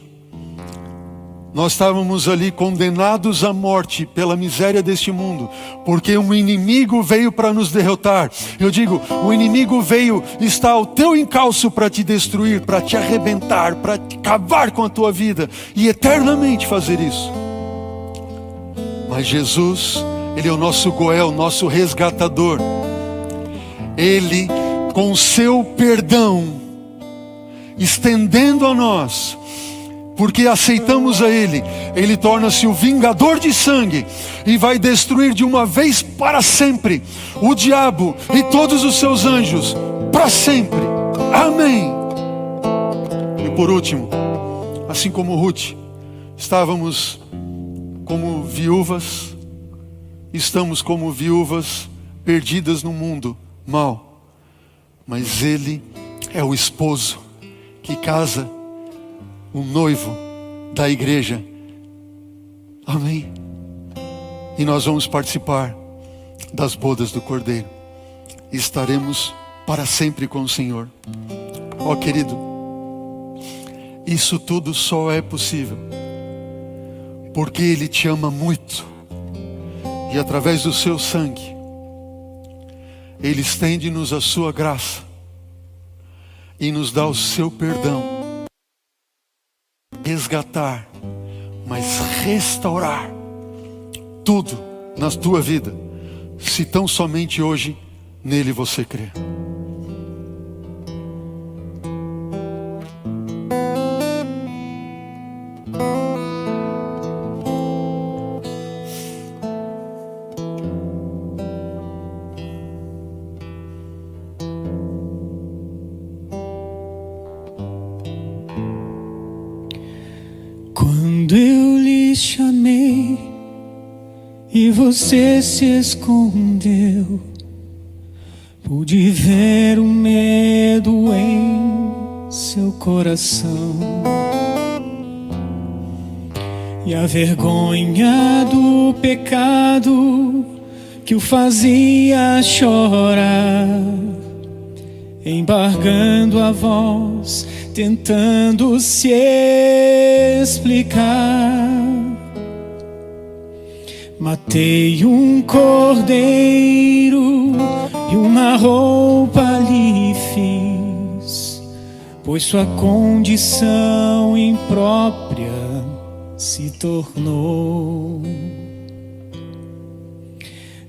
nós estávamos ali condenados à morte pela miséria deste mundo, porque um inimigo veio para nos derrotar. Eu digo, o inimigo veio, está ao teu encalço para te destruir, para te arrebentar, para acabar com a tua vida e eternamente fazer isso. Mas Jesus, Ele é o nosso Goel, nosso resgatador. Ele, com o seu perdão, estendendo a nós, porque aceitamos a Ele, Ele torna-se o vingador de sangue e vai destruir de uma vez para sempre o diabo e todos os seus anjos, para sempre. Amém. E por último, assim como Ruth, estávamos como viúvas, estamos como viúvas perdidas no mundo mau, mas Ele é o esposo que casa, o noivo da igreja. Amém? E nós vamos participar das bodas do Cordeiro. Estaremos para sempre com o Senhor. Ó querido, isso tudo só é possível porque Ele te ama muito. E através do seu sangue, Ele estende-nos a sua graça e nos dá o seu perdão. Resgatar, mas restaurar tudo na tua vida, se tão somente hoje nele você crer. Quando eu lhe chamei e você se escondeu, pude ver o medo em seu coração e a vergonha do pecado que o fazia chorar, embargando a voz, tentando se explicar. Matei um cordeiro e uma roupa lhe fiz, pois sua condição imprópria se tornou.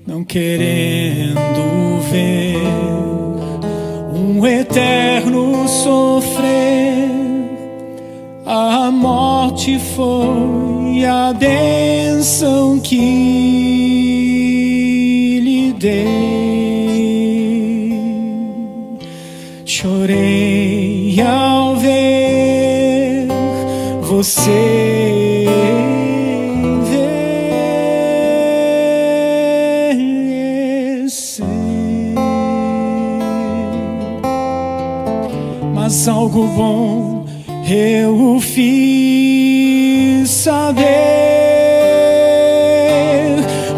Não querendo ver um eterno sofrer, a morte foi a bênção que lhe dei. Chorei ao ver você envelhecer, mas algo bom eu o fiz saber.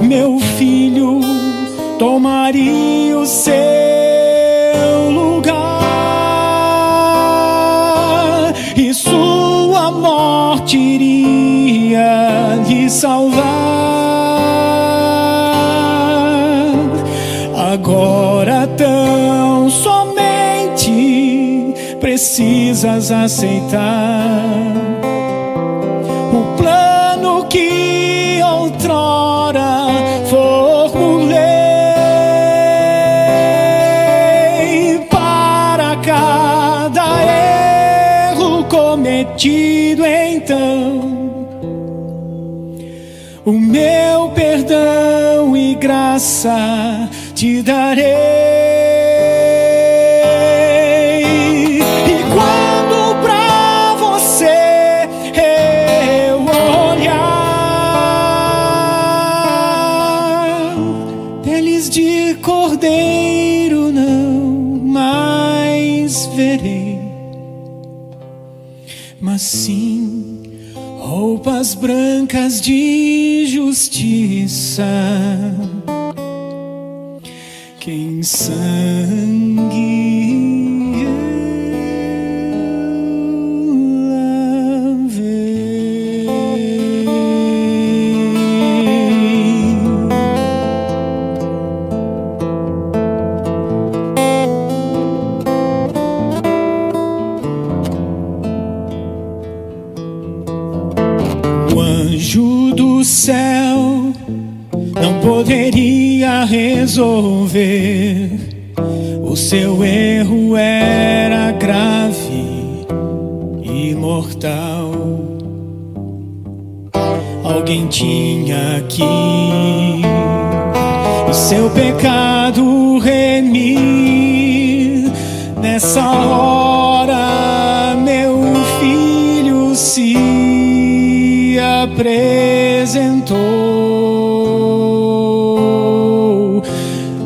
Meu filho tomaria o seu lugar e sua morte iria lhe salvar. Agora tão somente precisas aceitar o plano que outrora formulei. Para cada erro cometido, então, o meu perdão e graça te darei. E quando pra peles de cordeiro não mais verei, mas sim roupas brancas de justiça, que em sangue do céu não poderia resolver. O seu erro era grave e mortal. Alguém tinha que o seu pecado remir. Nessa hora meu filho se apresentou,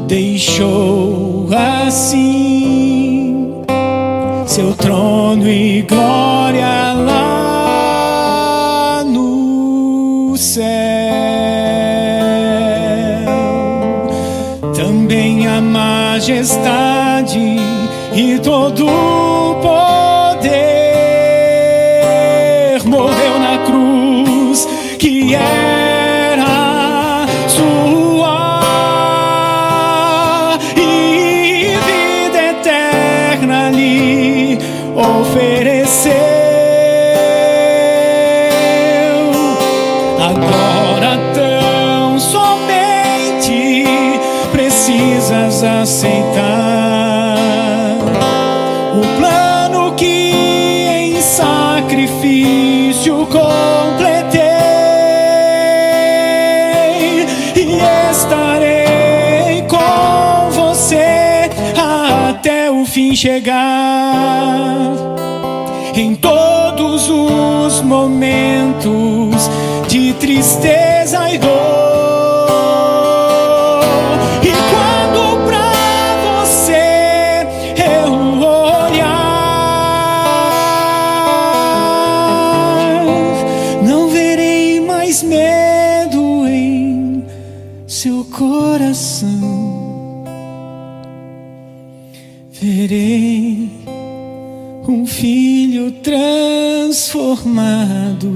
deixou assim seu trono e glória lá no céu. Também a majestade e todo o poder morreu na cruz que era sua, e vida eterna lhe ofereceu. Agora tão somente precisas aceitar o plano que em sacrifício completei, e estarei com você até o fim chegar. Em todos os momentos de tristeza e dor, e quando pra você eu olhar, não verei mais medo em seu coração. Verei um filho transformado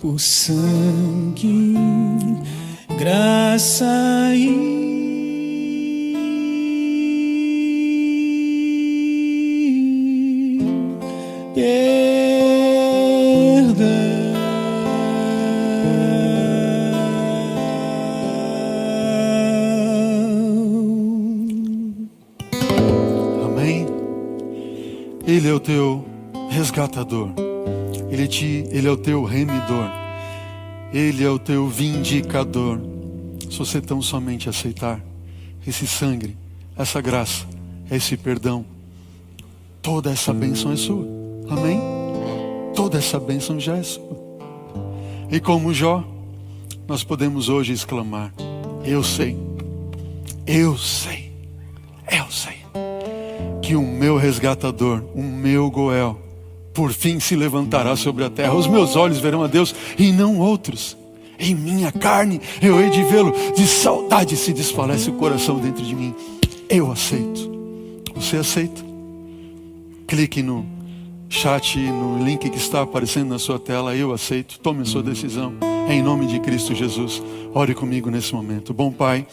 por sangue, graça e Ele é o teu resgatador, Ele é o teu remidor, Ele é o teu vindicador. Se você tão somente aceitar esse sangue, essa graça, esse perdão, toda essa bênção é sua. Amém? Toda essa bênção já é sua. E como Jó, nós podemos hoje exclamar: eu sei, eu sei, eu sei que o meu resgatador, o meu Goel, por fim se levantará sobre a terra. Os meus olhos verão a Deus e não outros. Em minha carne eu hei de vê-lo. De saudade se desfalece o coração dentro de mim. Eu aceito. Você aceita? Clique no chat, no link que está aparecendo na sua tela. Eu aceito. Tome a sua decisão em nome de Cristo Jesus. Ore comigo nesse momento. Bom Pai,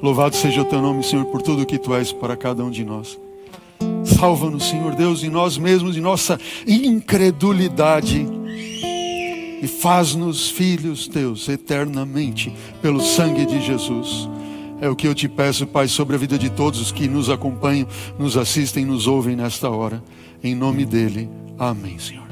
louvado seja o teu nome, Senhor, por tudo que tu és para cada um de nós. Salva-nos, Senhor Deus, em nós mesmos, em nossa incredulidade, e faz-nos filhos teus eternamente pelo sangue de Jesus. É o que eu te peço, Pai, sobre a vida de todos os que nos acompanham, nos assistem, nos ouvem nesta hora. Em nome dele, amém, Senhor.